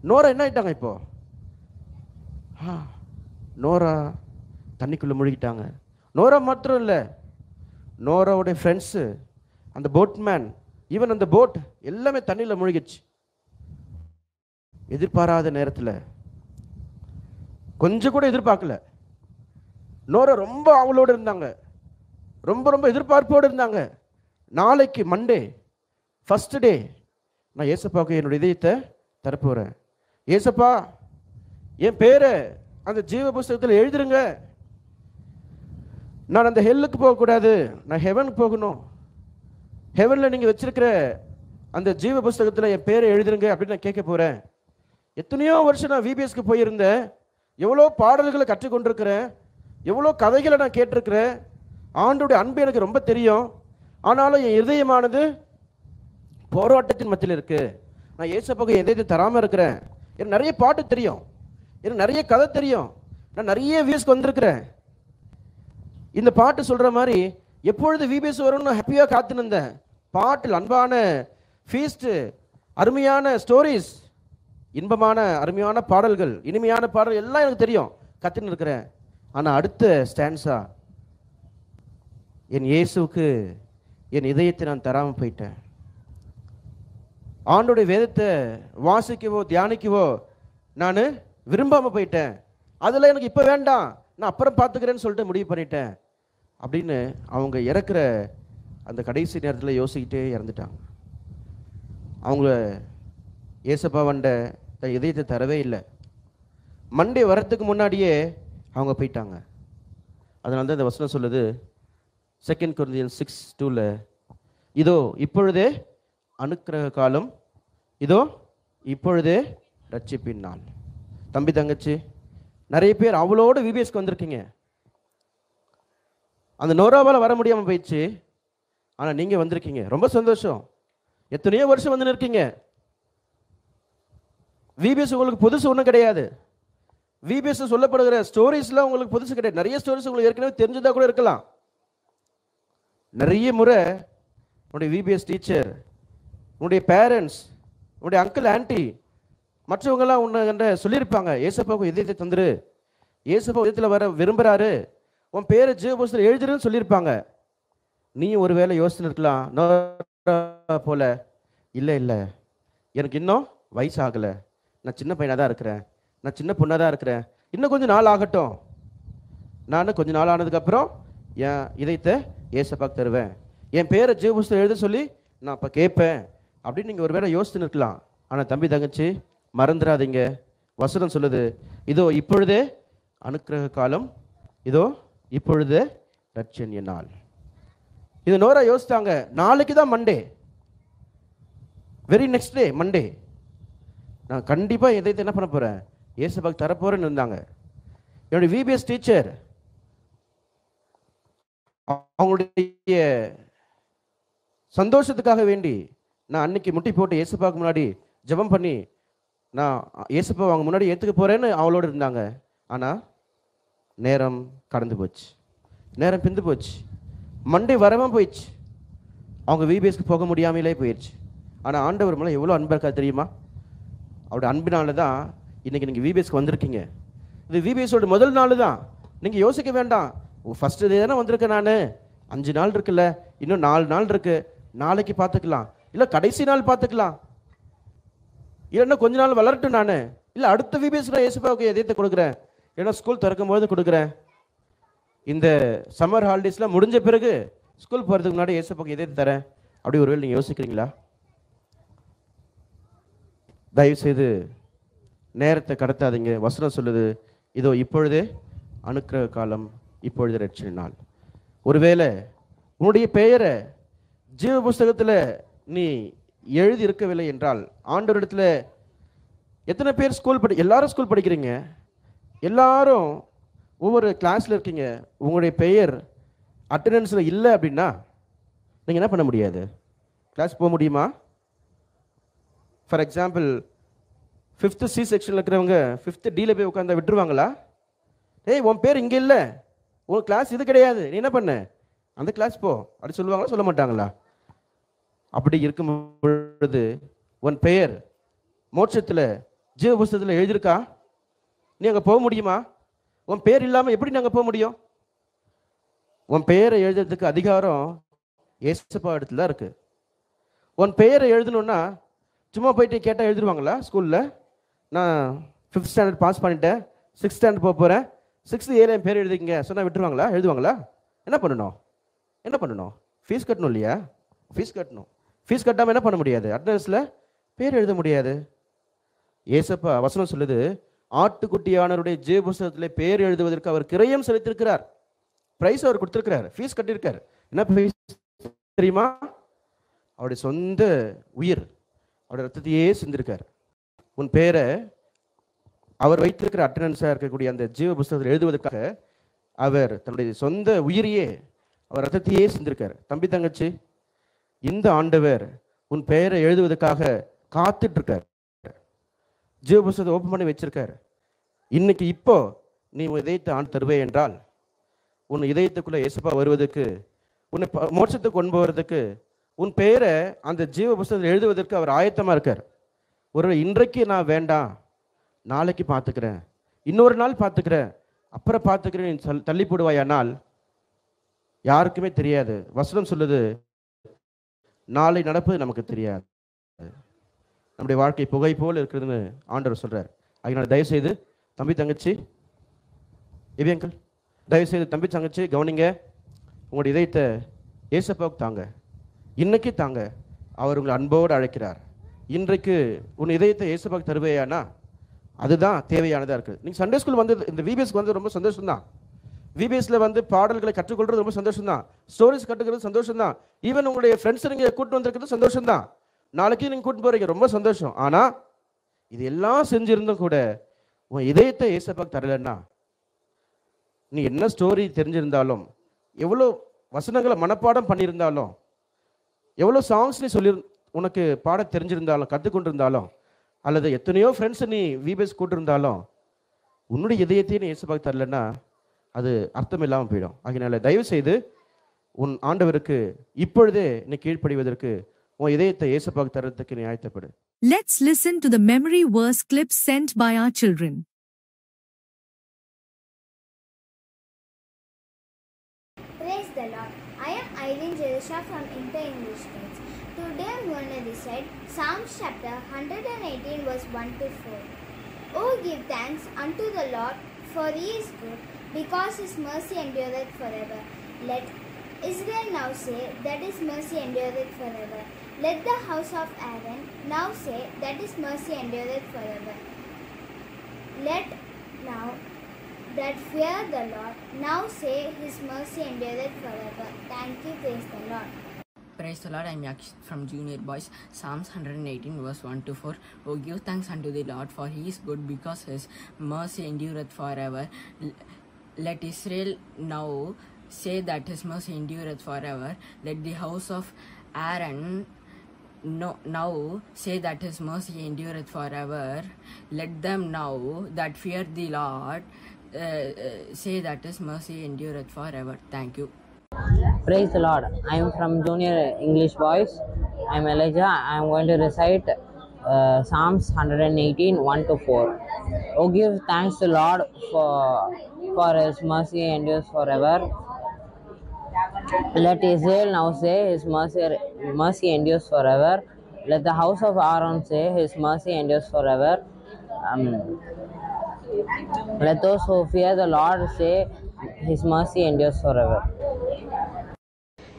நோரா என்ன ஆயிட்டாங்க இப்போ? நோரா தண்ணிக்குள்ளே முழுகிட்டாங்க. நோரா மாத்திரம் இல்லை, நோராவுடைய ஃப்ரெண்ட்ஸு, அந்த போட்மேன், ஈவன் அந்த போட் எல்லாமே தண்ணியில் முழுகிடுச்சு. எதிர்பாராத நேரத்தில், கொஞ்சம் கூட எதிர்பார்க்கல. நோரா ரொம்ப அவளோடு இருந்தாங்க, ரொம்ப எதிர்பார்ப்போடு இருந்தாங்க. நாளைக்கு மண்டே ஃபர்ஸ்ட் டே நான் ஏசப்பாவுக்கு என்னோட இதயத்தை தரப்போகிறேன். ஏசப்பா என் பேரை அந்த ஜீவ புஸ்தகத்தில் எழுதிருங்க, நான் அந்த ஹெல்லுக்கு போகக்கூடாது, நான் ஹெவனுக்கு போகணும். ஹெவனில் நீங்கள் வச்சிருக்கிற அந்த ஜீவ புஸ்தகத்தில் என் பேரை எழுதிருங்க அப்படின்னு நான் கேட்க போகிறேன். எத்தனையோ வருஷம் நான் விபிஎஸ்க்கு போயிருந்தேன், எவ்வளோ பாடல்களை கற்றுக்கொண்டிருக்கிறேன், எவ்வளோ கதைகளை நான் கேட்டிருக்கிறேன். ஆண்டோடைய அன்பு எனக்கு ரொம்ப தெரியும். ஆனாலும் என் இதயமானது போராட்டத்தின் மத்தியில் இருக்கு. நான் ஏசப்பாவுக்கு என் இதயத்தை தராமல் இருக்கிறேன். எனக்கு நிறைய பாட்டு தெரியும், எனக்கு நிறைய கதை தெரியும், நான் நிறைய வியூஸ்க்கு வந்திருக்கிறேன். இந்த பாட்டு சொல்கிற மாதிரி எப்பொழுது விபிஎஸ் வரும்னு ஹாப்பியாக காத்துனுந்தேன். பாட்டில் அன்பான ஃபீஸ்ட்டு, அருமையான ஸ்டோரிஸ், இன்பமான அருமையான பாடல்கள், இனிமையான பாடல் எல்லாம் எனக்கு தெரியும், கற்றுன்னு இருக்கிறேன். ஆனால் அடுத்த ஸ்டான்ஸா என் இயேசுவுக்கு என் இதயத்தை நான் தராமல் போயிட்டேன். ஆண்டோடைய வேதத்தை வாசிக்கவோ தியானிக்கவோ நான் விரும்பாமல் போயிட்டேன். அதில் எனக்கு இப்போ வேண்டாம், நான் அப்புறம் பார்த்துக்கிறேன்னு சொல்லிட்டு முடிவு பண்ணிட்டேன் அப்படின்னு அவங்க இறக்குற அந்த கடைசி நேரத்தில் யோசிக்கிட்டே இறந்துட்டாங்க. அவங்கள ஏசப்பாவண்ட தன் இதயத்தை தரவே இல்லை. மண்டே வரத்துக்கு முன்னாடியே அவங்க போயிட்டாங்க. அதனால தான் இந்த வசனம் சொல்லுது, 2 Corinthians 6:2, இதோ இப்பொழுதே அனுக்கிரக காலம், இதோ இப்பொழுதே ரட்சிப்பின் நாள். தம்பி தங்கச்சி, நிறைய பேர் அவளோட விபிஎஸ்க்கு வந்திருக்கீங்க. அந்த நோராவால் வர முடியாமல் போயிடுச்சு, ஆனால் நீங்கள் வந்திருக்கீங்க, ரொம்ப சந்தோஷம். எத்தனையோ வருஷம் வந்து இருக்கீங்க. விபிஎஸ் உங்களுக்கு புதுசு ஒன்றும் கிடையாது. விபிஎஸ் சொல்லப்படுகிற ஸ்டோரிஸ்லாம் உங்களுக்கு புதுசு கிடையாது. நிறைய ஸ்டோரிஸ் உங்களுக்கு ஏற்கனவே தெரிஞ்சதா கூட இருக்கலாம். நிறைய முறை உன்னுடைய விபிஎஸ் டீச்சர், உன்னுடைய பேரண்ட்ஸ், உன்னுடைய அங்கிள் ஆன்டி, மற்றவங்கெல்லாம் உன்னை சொல்லியிருப்பாங்க, ஏசப்பாவுக்கு இதயத்தை தந்துரு, ஏசப்பா இதயத்தில் வர விரும்புகிறாரு, உன் பேரை ஜீவ புஸ்தகத்தில் எழுதுருன்னு சொல்லியிருப்பாங்க. நீயும் ஒரு வேளை யோசனை இருக்கலாம் போல, இல்லை எனக்கு இன்னும் வயசு ஆகலை, நான் சின்ன பையனாக தான் இருக்கிறேன், நான் சின்ன பொண்ணாக தான் இருக்கிறேன், இன்னும் கொஞ்சம் நாள் ஆகட்டும், நான் கொஞ்சம் நாள் ஆனதுக்கப்புறம் என் இதயத்தை ஏசப்பாக்கு தருவேன், என் பேரை ஜீவ புஸ்தகம் எழுத சொல்லி நான் அப்போ கேட்பேன் அப்படின்னு நீங்கள் ஒரு வேளை யோசித்து இருக்கலாம். ஆனால் தம்பி தங்கச்சி, மறந்துடாதீங்க, வசனம் சொல்லுது, இதோ இப்பொழுதே அனுக்கிரக காலம், இதோ இப்பொழுதே ரட்சணிய நாள். இது நோரா யோசித்தாங்க. நாளைக்கு தான் Monday, very next day Monday, நான் கண்டிப்பாக இதயத்தை என்ன பண்ண போகிறேன், ஏசப்பாக்கு தரப்போறேன்னு இருந்தாங்க. என்னுடைய விபிஎஸ் டீச்சர் அவங்களுடைய சந்தோஷத்துக்காக வேண்டி நான் அன்னைக்கு முட்டி போட்டு ஏசப்பாவுக்கு முன்னாடி ஜெபம் பண்ணி நான் ஏசப்பா அவங்க முன்னாடி ஏற்றுக்க போகிறேன்னு அவளோடு இருந்தாங்க. ஆனால் நேரம் கடந்து போச்சு, நேரம் பிந்து போச்சு, மண்டே வரவும் போயிடுச்சு, அவங்க விபிஎஸ்க்கு போக முடியாமலே போயிடுச்சு. ஆனால் ஆண்டவர் மேலே எவ்வளோ அன்பு இருக்கா தெரியுமா? அவருடைய அன்பினால தான் இன்றைக்கி நீங்கள் விபிஎஸ்க்கு வந்திருக்கீங்க. இது விபிஎஸோட முதல் நாள் தான். நீங்கள் யோசிக்க வேண்டாம், ஃபஸ்ட்டு டே தானே வந்திருக்கேன் நான், 5 நாள் இருக்குல்ல, இன்னும் 4 நாள் இருக்கு, நாளைக்கு பார்த்துக்கலாம், இல்லை கடைசி நாள் பார்த்துக்கலாம், இல்லைன்னா கொஞ்ச நாள் வளரட்டும் நான், இல்லை அடுத்த விபிஎஸ் நான் இயேசுப்பாவுக்கு எதயத்தை கொடுக்குறேன், ஏன்னா ஸ்கூல் திறக்கும் போது கொடுக்குறேன். இந்த சம்மர் ஹாலிடேஸ்லாம் முடிஞ்ச பிறகு ஸ்கூல் போகிறதுக்கு முன்னாடி இயேசுப்பாவுக்கு எதயத்தை தரேன், அப்படி ஒருவேளை நீங்கள் யோசிக்கிறீங்களா? தயவுசெய்து நேரத்தை கடத்தாதீங்க. வசனம் சொல்லுது, இதோ இப்பொழுதே அனுக்கிரக காலம், இப்பொழுது ரட்சணை நாள். ஒருவேளை உன்னுடைய பெயரை ஜீவ புஸ்தகத்தில் நீ எழுதி இருக்கவில்லை என்றால், ஆண்டவரிடத்தில் எத்தனை பேர் எல்லாரும் ஸ்கூல் படிக்கிறீங்க, எல்லாரும் ஒவ்வொரு கிளாஸில் இருக்கீங்க, உங்களுடைய பெயர் அட்டண்டன்ஸில் இல்லை அப்படின்னா நீங்கள் என்ன பண்ண முடியாது? கிளாஸ் போக முடியுமா? ஃபார் எக்ஸாம்பிள் 5th C செக்ஷனில் இருக்கிறவங்க 5th Dயில் போய் உட்காந்தா விட்டுருவாங்களா? ஏய் உன் பேர் இங்கே இல்லை, உன் கிளாஸ் இது கிடையாது, நீ என்ன பண்ண, அந்த கிளாஸ் போ அப்படி சொல்லுவாங்களா? சொல்ல மாட்டாங்களா? அப்படி இருக்கும் பொழுது உன் பெயர் மோட்சத்தில் ஜீவ புஸ்தகத்தில் எழுதியிருக்கா? நீ அங்கே போக முடியுமா? உன் பேர் இல்லாமல் எப்படி நீ அங்கே போக முடியும்? உன் பெயரை எழுதுறதுக்கு அதிகாரம் ஏசப்பா இடத்துல தான் இருக்குது. உன் பெயரை எழுதணுன்னா சும்மா போயிட்டு கேட்டால் எழுதிடுவாங்களா? ஸ்கூலில் நான் 5th ஸ்டாண்டர்ட் பாஸ் பண்ணிட்டேன், 6th ஸ்டாண்டர்ட் போக போகிறேன், 6th A என் பேர் எழுதிங்க சொன்னால் விட்டுருவாங்களா? எழுதுவாங்களா? என்ன பண்ணணும்? ஃபீஸ் கட்டணும் இல்லையா? ஃபீஸ் கட்டாமல் என்ன பண்ண முடியாது? அட்டண்டன்ஸில் பேர் எழுத முடியாது. ஏசப்பா வசனம் சொல்லுது, ஆட்டுக்குட்டியானவருடைய ஜீவ புஸ்தகத்தில் பேர் எழுதுவதற்கு அவர் கிரயம் செலுத்திருக்கிறார், பிரைஸ் அவர் கொடுத்திருக்கிறார், ஃபீஸ் கட்டியிருக்கார். என்ன ஃபீஸ் தெரியுமா? அவருடைய சொந்த உயிர், அவருடைய ரத்தத்தையே சிந்திருக்கார். உன் பேரை அவர் வைத்திருக்கிற அட்டண்டன்ஸாக இருக்கக்கூடிய அந்த ஜீவ புஸ்தகத்தில் எழுதுவதற்காக அவர் தன்னுடைய சொந்த உயிரையே, அவர் ரத்தத்தையே சிந்திருக்கார். தம்பி தங்கச்சி, இந்த ஆண்டவர் உன் பெயரை எழுதுவதற்காக காத்துட்டு இருக்கார், ஜீவ புஸ்தகத்தை ஓப்பன் பண்ணி வச்சிருக்கார். இன்னைக்கு இப்போ நீ உன் இதயத்தை ஆண்டு தருவே என்றால், உன் இதயத்துக்குள்ள இயேசுப்பா வருவதற்கு, உன்னை மோட்சத்துக்கு கொண்டு போவதற்கு, உன் பெயரை அந்த ஜீவ புஸ்தகத்தில் எழுதுவதற்கு அவர் ஆயத்தமாக இருக்கார். ஒரு இன்றைக்கு நான் வேண்டாம், நாளைக்கு பார்த்துக்கிறேன், இன்னொரு நாள் பார்த்துக்கிறேன், அப்புறம் பார்த்துக்கிறேன் நீ தள்ளி போடுவாயானால் யாருக்குமே தெரியாது. வசனம் சொல்லுது, நாளை நடப்பது நமக்கு தெரியாது, நம்முடைய வாழ்க்கை புகை போல் இருக்கிறதுன்னு ஆண்டவர் சொல்கிறார். அதனால் தயவுசெய்து தம்பி தங்கச்சி, இவியங்கள் தயவுசெய்து தம்பி தங்கச்சி கவனிங்க, உங்களுடைய இதயத்தை ஏசப்பாவுக்கு தாங்க, இன்னைக்கு தாங்க. அவர் உங்களை அன்போடு அழைக்கிறார். இன்றைக்கு உன் இதயத்தை ஏசப்பாவுக்கு தருவேயானா அதுதான் தேவையானதாக இருக்குது. நீங்கள் சண்டே ஸ்கூல் வந்து இந்த விபிஎஸ்க்கு வந்து ரொம்ப சந்தோஷம் தான். விபிஎஸ்ல வந்து பாடல்களை கற்றுக்கொள்றது ரொம்ப சந்தோஷம் தான், ஸ்டோரிஸ் கற்றுக்கிறது சந்தோஷம் தான், ஈவன் உங்களுடைய ஃப்ரெண்ட்ஸ் நீங்கள் கூட்டு வந்திருக்கிறது சந்தோஷம் தான், நாளைக்கு நீங்கள் கூட்டு போகிறீங்க ரொம்ப சந்தோஷம். ஆனால் இது எல்லாம் செஞ்சிருந்தும் கூட உன் இதயத்தை ஏசப்பாவுக்கு தரலன்னா, நீ என்ன ஸ்டோரி தெரிஞ்சிருந்தாலும், எவ்வளோ வசனங்களை மனப்பாடம் பண்ணியிருந்தாலும், எவ்வளோ சாங்ஸ் நீ சொல்லி உனக்கு பாட தெரிஞ்சிருந்தாலும், கற்றுக்கொண்டிருந்தாலும், அல்லது எத்தனையோ ஃப்ரெண்ட்ஸை நீ விபிஎஸ் கூட்டிருந்தாலும், உன்னுடைய இதயத்தையும் நீ இயேசுவுக்கு தரலன்னா அது அர்த்தம் இல்லாமல் போயிடும். அதனால தயவு செய்து உன் ஆண்டவருக்கு இப்பொழுதே நீ கீழ்ப்படிவதற்கு, உன் இதயத்தை இயேசுவுக்கு தரத்துக்கு நீ ஆயத்தப்படு. Let's listen to the memory verse clips sent by our children. Praise the Lord. I am Irene Jerisha from Inter English Kids. Today I am going to recite Psalms chapter 118 verse 1 to 4. Oh, give thanks unto the Lord, for he is good, because his mercy endureth forever. Let Israel now say that his mercy endureth forever. Let the house of Aaron now say that his mercy endureth forever. Let now that fear the Lord now say his mercy endureth forever. Thank you. Praise the Lord. Praise the Lord. I am Yaksh from Junior Boys. Psalms 118 verse 1 to 4. Oh, give thanks unto the Lord, for he is good, because his mercy endureth forever. Let Israel now say that his mercy endureth forever. Let the house of Aaron now say that his mercy endureth forever. Let them now that fear the Lord say that his mercy endureth forever. Thank you. Praise the Lord. I am from Junior English Boys. I am Elijah. I am going to recite Psalms 118 1 to 4. Oh, give thanks to Lord for His mercy endures forever. Let Israel now say, His mercy endures forever. Let the house of Aaron say, His mercy endures forever. Let those who fear the Lord say, His mercy endures forever.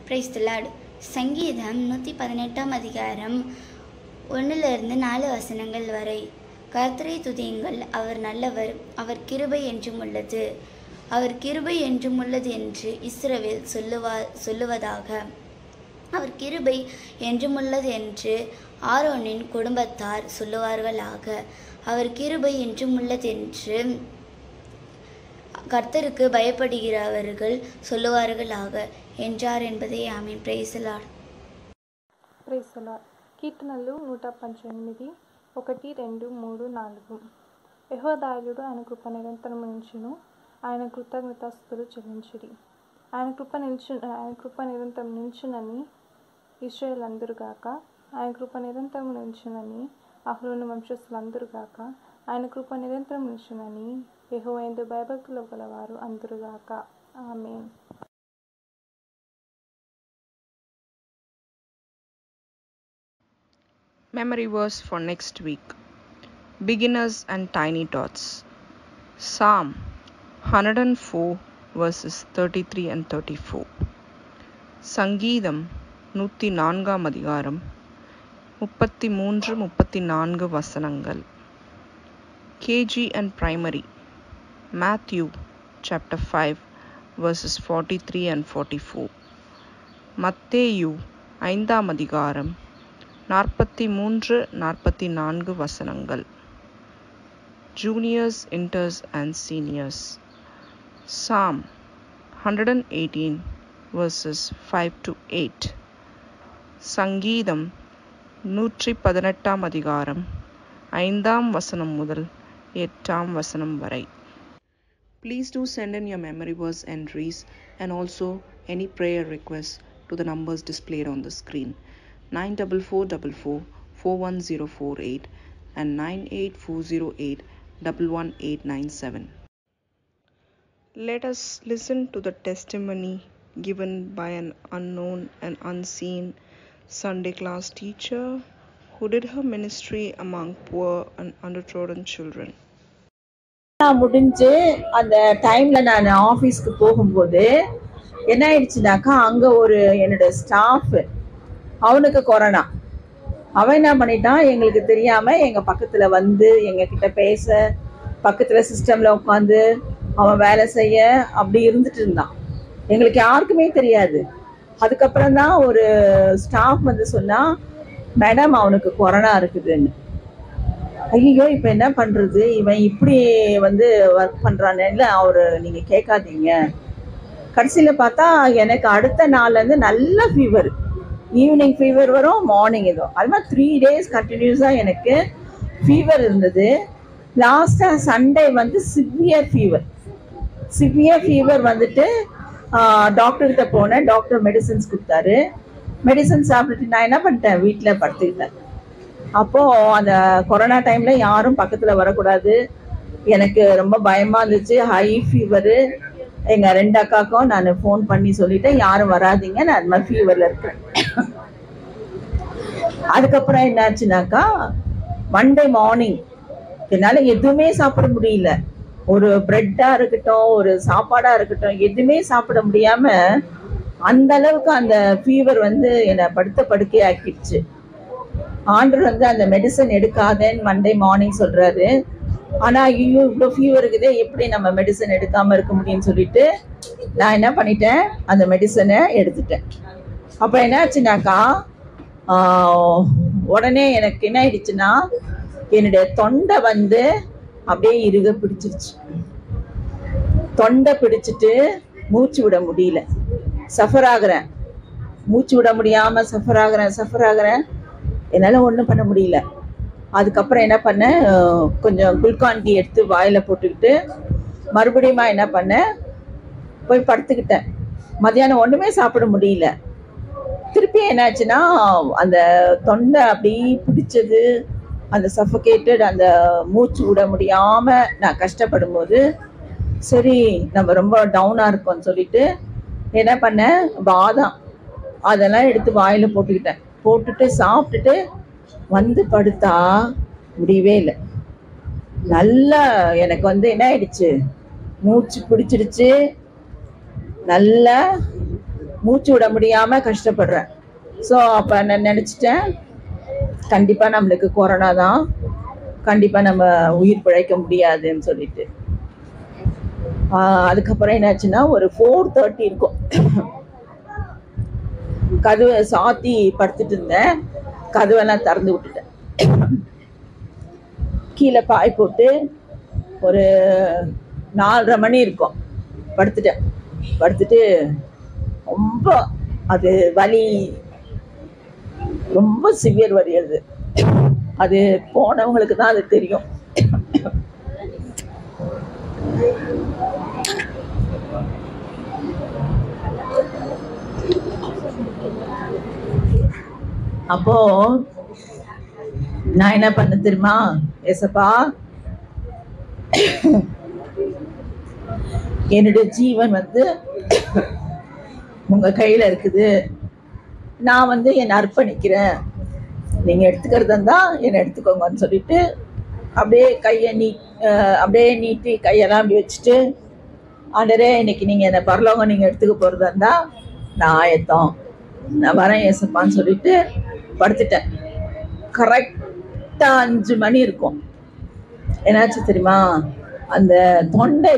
Praise the Lord. சங்கீதம் 118 அதிகாரம் 1-4 வசனங்கள் வரை. கர்த்தரை துதியுங்கள், அவர் நல்லவர், அவர் கிருபை என்றும் உள்ளது. அவர் கிருபை என்றும் உள்ளது என்று இஸ்ரவேல் சொல்லுவதாக. அவர் கிருபை என்றும் உள்ளது என்று ஆரோனின் குடும்பத்தார் சொல்லுவார்களாக. அவர் கிருபை என்றும் உள்ளது என்று கர்த்தருக்கு பயப்படுகிறவர்கள் சொல்லுவார்களாக என்றார் என்பதை amen. Praise the Lord. Praise the Lord. కీర్తనలు 118 1, 2, 3, 4. యెహోవాదాయుడు ఆయన కృప నిరంతరం నిలిచును, ఆయన కృతజ్ఞతాస్తుతులు చెల్లించుడి. ఆయన కృప నిరంతరం నిలిచునని ఇశ్రాయేలు అందరుగాక. ఆయన కృప నిరంతరం నిలిచునని అహరోను వంశస్థులందరుగాక. ఆయన కృప నిరంతరం నిలిచునని యెహోవా యందు భయభక్తులు గలవారు అందరుగాక. ఆమేన్. Memory verse for next week. Beginners and Tiny Tots. Psalm 104 verses 33 and 34. சங்கீதம் 104 அதிகாரம் 33-34 வசனங்கள். KG and Primary. Matthew chapter 5 verses 43 and 44. மத்தேயு 5 அதிகாரம் 43-44 வசனங்கள். Juniors, Inters and Seniors. Psalm 118 verses 5-8. சங்கீதம் 118 அதிகாரம் 5 வசனம் முதல் 8 வசனம் வரை. Please do send in your memory verse entries and also any prayer requests to the numbers displayed on the screen. 94444108 and 98408-11897. Let us listen to the testimony given by an unknown and unseen Sunday class teacher who did her ministry among poor and undertrodden children. முடிஞ்சு அந்த டைம்ல நான் ஆஃபீஸ்க்கு போகும்போது என்ன ஆயிடுச்சுனாக்கா, அங்க என்னோட staff அவனுக்கு கொரோனா. அவன் என்ன பண்ணிட்டான், எங்களுக்கு தெரியாம எங்க பக்கத்துல வந்து எங்க கிட்ட பேச, பக்கத்துல சிஸ்டம்ல உட்காந்து அவன் வேலை செய்ய அப்படி இருந்துட்டு இருந்தான். எங்களுக்கு யாருக்குமே தெரியாது. அதுக்கப்புறம் தான் ஒரு ஸ்டாஃப் வந்து சொன்னா, மேடம் அவனுக்கு கொரோனா இருக்குதுன்னு. ஐயோ இப்ப என்ன பண்றது, இவன் இப்படி வந்து ஒர்க் பண்றானே, நீங்க கேட்காதீங்க. கடைசியில பார்த்தா எனக்கு அடுத்த நாள்ல இருந்து நல்ல ஃபீவர், ஈவினிங் ஃபீவர் வரும், மார்னிங் ஏதோ, அது மாதிரி 3 days கண்டினியூஸா எனக்கு ஃபீவர் இருந்தது. லாஸ்டா சண்டே வந்து சிவியர் ஃபீவர் வந்துட்டு டாக்டர்கிட்ட போனேன். டாக்டர் மெடிசன்ஸ் கொடுத்தாரு. மெடிசன் சாப்பிட்டுட்டு நான் என்ன பண்ணிட்டேன், வீட்டில் படுத்துக்கிட்டேன். அப்போ அந்த கொரோனா டைம்ல யாரும் பக்கத்துல வரக்கூடாது. எனக்கு ரொம்ப பயமா இருந்துச்சு, ஹை ஃபீவரு. எங்க 2 அக்காக்கும் நான் ஃபோன் பண்ணி சொல்லிட்டேன், யாரும் வராதிங்க, நான் அது மாதிரி ஃபீவர்ல இருக்கேன். அதுக்கப்புறம் என்னாச்சுனாக்கா, மண்டே மார்னிங் என்னால எதுவுமே சாப்பிட முடியல. ஒரு பிரெட்டா இருக்கட்டும், ஒரு சாப்பாடா இருக்கட்டும், எதுவுமே சாப்பிட முடியாம அந்த அளவுக்கு அந்த ஃபீவர் வந்து என்னை படுக்கை ஆக்கிடுச்சு. ஆண்டவர் வந்து அந்த மெடிசன் எடுக்காதேன்னு மண்டே மார்னிங் சொல்றாரு. ஆனா ஐயோ இவ்வளோ ஃபீவர் இருக்குதே, எப்படி நம்ம மெடிசன் எடுக்காம இருக்க முடியும்னு சொல்லிட்டு நான் என்ன பண்ணிட்டேன், அந்த மெடிசனை எடுத்துட்டேன். அப்ப என்ன ஆச்சுனாக்கா, உடனே எனக்கு என்ன ஆயிடுச்சுன்னா, என்னுடைய தொண்டை வந்து அப்படியே இறுக பிடிச்சிருச்சு. தொண்டை பிடிச்சிட்டு மூச்சு விட முடியல, சஃபர் ஆகுறேன். மூச்சு விட முடியாம சஃபர் ஆகுறேன். என்னால ஒன்றும் பண்ண முடியல. அதுக்கப்புறம் என்ன பண்ணேன், கொஞ்சம் குல்கான் டீ எடுத்து வாயில போட்டுக்கிட்டு மறுபடியும் என்ன பண்ணேன், போய் படுத்துக்கிட்டேன். மதியானம் ஒன்றுமே சாப்பிட முடியல. திருப்பி என்னாச்சுன்னா, அந்த தொண்டை அப்படி பிடிச்சது, அந்த சஃபகேட்டட், அந்த மூச்சு விட முடியாம நான் கஷ்டப்படும் போது சரி நம்ம ரொம்ப டவுனா இருக்கோம்னு சொல்லிட்டு என்ன பண்ணேன், பாதாம் அதெல்லாம் எடுத்து வாயில போட்டுட்டு சாப்பிட்டுட்டு வந்து படுத்தா முடியவே இல்லை. நல்லா எனக்கு என்ன ஆயிடுச்சு, மூச்சு பிடிச்சிடுச்சு, நல்லா மூச்சு விட முடியாம கஷ்டப்படுறேன். ஸோ அப்போ நான் நினச்சிட்டேன், கண்டிப்பாக நம்மளுக்கு கொரோனா தான், கண்டிப்பாக நம்ம உயிர் பிழைக்க முடியாதுன்னு சொல்லிட்டு. அதுக்கப்புறம் என்னாச்சுன்னா ஒரு 4:30 இருக்கும், கதவை சாத்தி படுத்துட்டு இருந்தேன், கதவெல்லாம் திறந்து விட்டுட்டேன். கீழே பாய் போட்டு ஒரு 4:30 மணி இருக்கும் படுத்துட்டு ரொம்ப அது வலி, ரொம்ப சிவியர் வலி. அது போனவங்களுக்கு தான் அது தெரியும். அப்போ நான் என்ன பண்ண தெரியுமா, ஏசப்பா என்னுடைய ஜீவன் உங்க கையில இருக்குது, நான் என்னை அர்ப்பணிக்கிறேன், நீங்க எடுத்துக்கிறதா இருந்தா என்னை எடுத்துக்கோங்கன்னு சொல்லிட்டு அப்படியே கையை அப்படியே நீட்டி கையெல்லாம் அப்படி வச்சுட்டு, ஆண்டரே இன்னைக்கு நீங்க என்னை பரலோகம் நீங்க எடுத்துக்க போறதா இருந்தா நான் ஆயத்தம், நான் வரேன் ஏசப்பான்னு சொல்லிட்டு படுத்துட்டேன். கரெக்டா 5 மணி இருக்கும். என்னாச்சு தெரியுமா, அந்த தொண்டை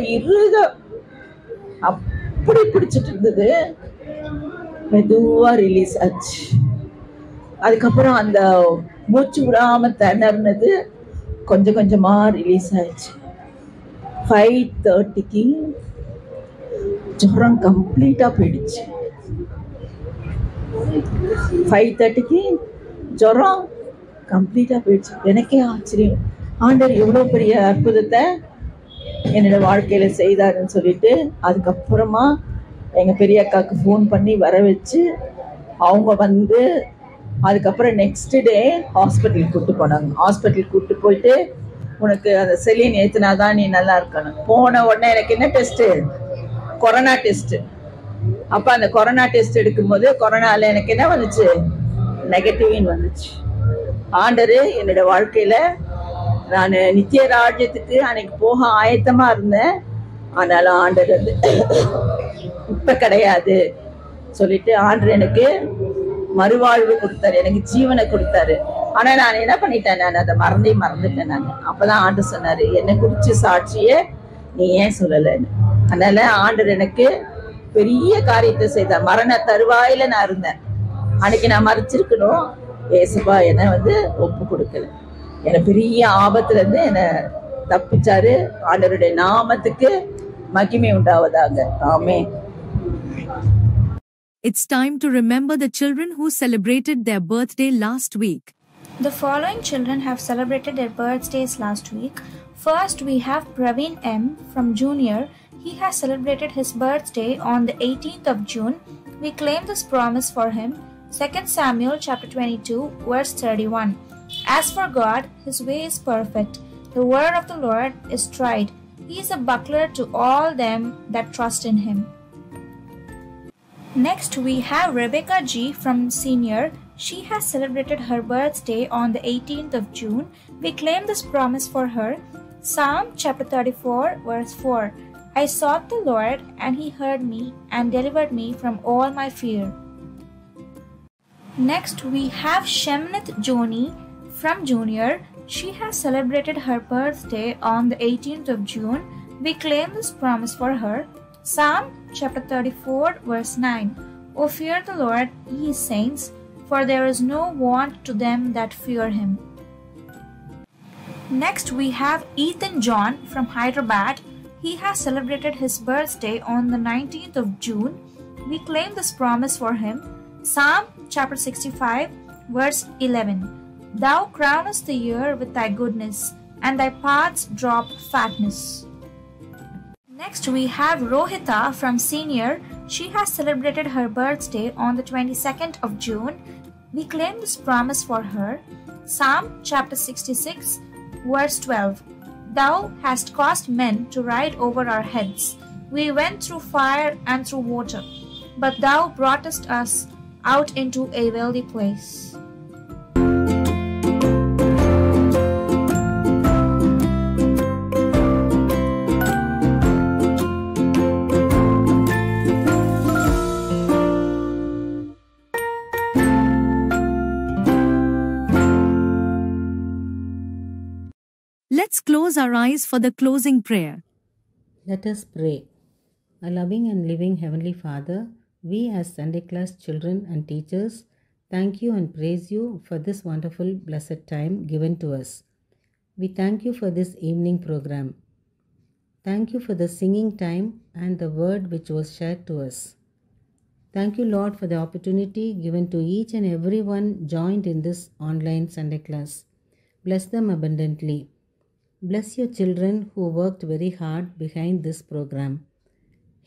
அப்படி பிடிச்சிட்டு இருந்தது, மெதுவா ரிலீஸ் ஆச்சு. அதுக்கப்புறம் அந்த மூச்சு விடாம திணறினது கொஞ்சம் கொஞ்சமா ரிலீஸ் ஆயிடுச்சு. 5:30க்கு ஜுரம் கம்ப்ளீட்டா போயிடுச்சு. 5:30க்கு ஜுரம் கம்ப்ளீட்டா போயிடுச்சு. எனக்கே ஆச்சரியம், ஆண்டவர் எவ்வளவு பெரிய அற்புதத்தை என்னோட வாழ்க்கையில செய்தாருன்னு சொல்லிட்டு. அதுக்கப்புறமா எங்க பெரிய அக்காவுக்கு ஃபோன் பண்ணி வர வச்சு அவங்க அதுக்கப்புறம் நெக்ஸ்ட் டே ஹாஸ்பிட்டலுக்கு கூப்பிட்டு போனாங்க. ஹாஸ்பிட்டலுக்கு கூப்பிட்டு போயிட்டு உனக்கு அந்த செலின் ஏத்துனாதான் நீ நல்லா இருக்கணும். போன உடனே எனக்கு என்ன டெஸ்ட், கொரோனா டெஸ்ட். அப்ப அந்த கொரோனா டெஸ்ட் எடுக்கும்போது கொரோனால எனக்கு என்ன வந்துச்சு, நெகட்டிவ்னு வந்துச்சு. ஆண்டரு என்னோட வாழ்க்கையில நான் நித்திய ராஜ்யத்துக்கு அன்னைக்கு போக ஆயத்தமா இருந்தேன். ஆனாலும் ஆண்டர் இப்ப கிடையாது சொல்லிட்டு ஆண்டர் எனக்கு மறுவாழ்வு கொடுத்தாரு, எனக்கு ஜீவனை கொடுத்தாரு. ஆனா நான் என்ன பண்ணிட்டேன், நான் அதை மறந்துட்டேன். நான் அப்பதான் ஆண்டர் சொன்னாரு, என்னை குறிச்சு சாட்சிய நீ ஏன் சொல்லலைன்னு. அதனால ஆண்டர் எனக்கு பெரிய காரியத்தை செய்தார். மரண தருவாயில நான் இருந்தேன். அன்னைக்கு நான் மறைச்சிருக்கணும், ஏசப்பா என்னை ஒப்பு கொடுக்கல. என்னை பெரிய ஆபத்துல இருந்து என்னை தப்பிச்சாரு. ஆண்டவருடைய நாமத்துக்கு மகிமை உண்டாவதாக. ஆமென். It's time to remember the children who celebrated their birthday last week. The following children have celebrated their birthdays last week. First, we have Praveen M. from Junior. He has celebrated his birthday on the 18th of June. We claim this promise for him. 2 Samuel chapter 22, verse 31. As for God, his way is perfect. The word of the Lord is tried. He is a buckler to all them that trust in him. Next, we have Rebecca G. from Senior. She has celebrated her birthday on the 18th of June. We claim this promise for her. Psalm chapter 34, verse 4. I sought the Lord, and he heard me and delivered me from all my fear. Next, we have Shemnath Joni from Junior. She has celebrated her birthday on the 18th of June. We claim this promise for her. Psalm chapter 34, verse 9. O fear the Lord, ye saints, for there is no want to them that fear him. Next, we have Ethan John from Hyderabad. He has celebrated his birthday on the 19th of June. We claim this promise for him. Psalm chapter 65, verse 11. Thou crownest the year with thy goodness, and thy paths drop fatness. Next, we have Rohita from Senior. She has celebrated her birthday on the 22nd of June. We claim this promise for her. Psalm chapter 66, verse 12. Thou hast caused men to ride over our heads. We went through fire and through water, but thou broughtest us out into a wealthy place. Let's close our eyes for the closing prayer. Let us pray. Our loving and living Heavenly Father, we as Sunday class children and teachers thank you and praise you for this wonderful blessed time given to us. We thank you for this evening program. Thank you for the singing time and the word which was shared to us. Thank you, Lord, for the opportunity given to each and everyone joined in this online Sunday class. Bless them abundantly. Bless your children who worked very hard behind this program.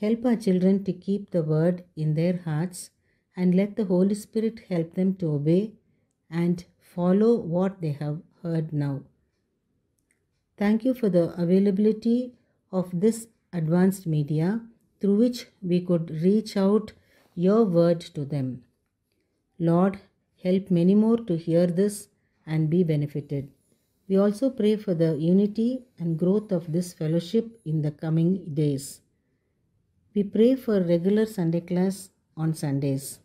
Help our children to keep the word in their hearts and let the Holy Spirit help them to obey and follow what they have heard now. Thank you for the availability of this advanced media through which we could reach out your word to them. Lord, help many more to hear this and be benefited. We also pray for the unity and growth of this fellowship in the coming days. We pray for regular Sunday class on Sundays.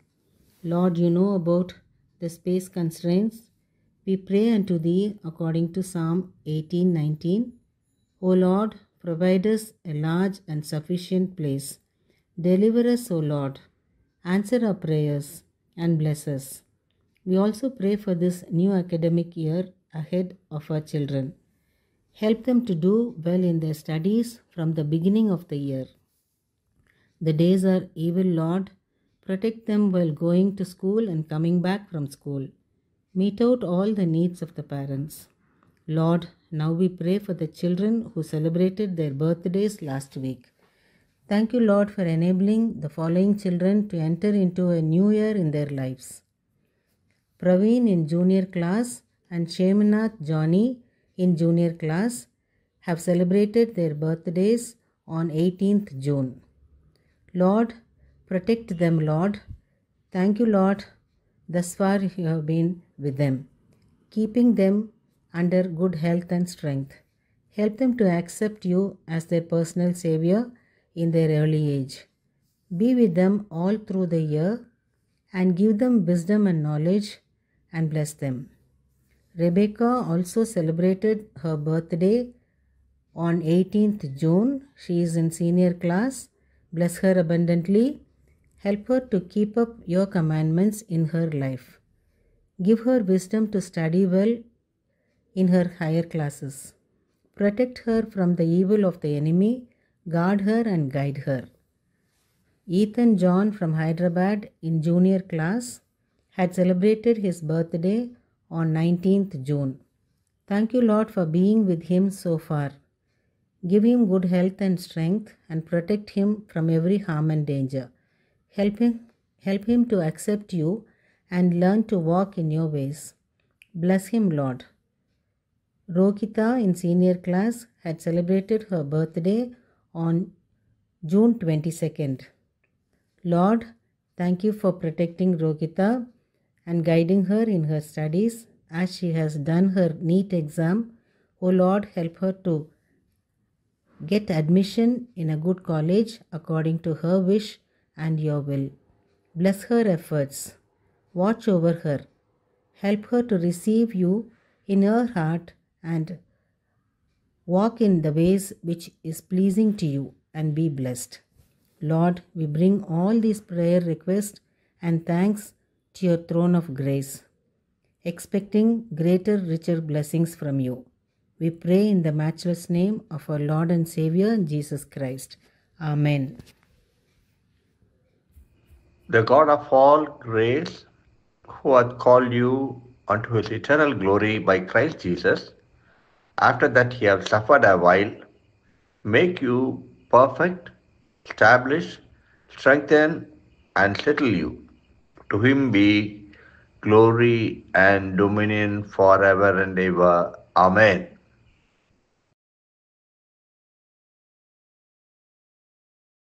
Lord, you know about the space constraints. We pray unto thee according to Psalm 18:19. O Lord, provide us a large and sufficient place. Deliver us, O Lord. Answer our prayers and bless us. We also pray for this new academic year ahead of our children. Help them to do well in their studies from the beginning of the year. The days are evil, Lord. Protect them while going to school and coming back from school. Meet out all the needs of the parents. Lord, now we pray for the children who celebrated their birthdays last week. Thank you, Lord, for enabling the following children to enter into a new year in their lives. Praveen in junior class and Shemanath Johnny in junior class have celebrated their birthdays on 18th June. Lord, protect them, Lord. Thank you, Lord. Thus far you have been with them, keeping them under good health and strength. Help them to accept you as their personal Savior in their early age. Be with them all through the year and give them wisdom and knowledge and bless them. Rebecca also celebrated her birthday on 18th June. She is in senior class. Bless her abundantly. Help her to keep up your commandments in her life. Give her wisdom to study well in her higher classes. Protect her from the evil of the enemy. Guard her and guide her. Ethan John from Hyderabad in junior class had celebrated his birthday on 19th June. Thank you, Lord, for being with him so far. Give him good health and strength and protect him from every harm and danger. Help him to accept you and learn to walk in your ways. Bless him, Lord. Rokita in senior class had celebrated her birthday on June 22nd. Lord, thank you for protecting Rokita and guiding her in her studies as she has done her NEET exam. O Lord, help her to get admission in a good college according to her wish and your will. Bless her efforts. Watch over her. Help her to receive you in her heart and walk in the ways which is pleasing to you and be blessed. Lord, we bring all these prayer requests and thanks to your throne of grace, expecting greater, richer blessings from you. We pray in the matchless name of our Lord and Savior, Jesus Christ. Amen. The God of all grace, who hath called you unto his eternal glory by Christ Jesus, after that he hath suffered a while, make you perfect, establish, strengthen, and settle you. To him be glory and dominion forever and ever. Amen.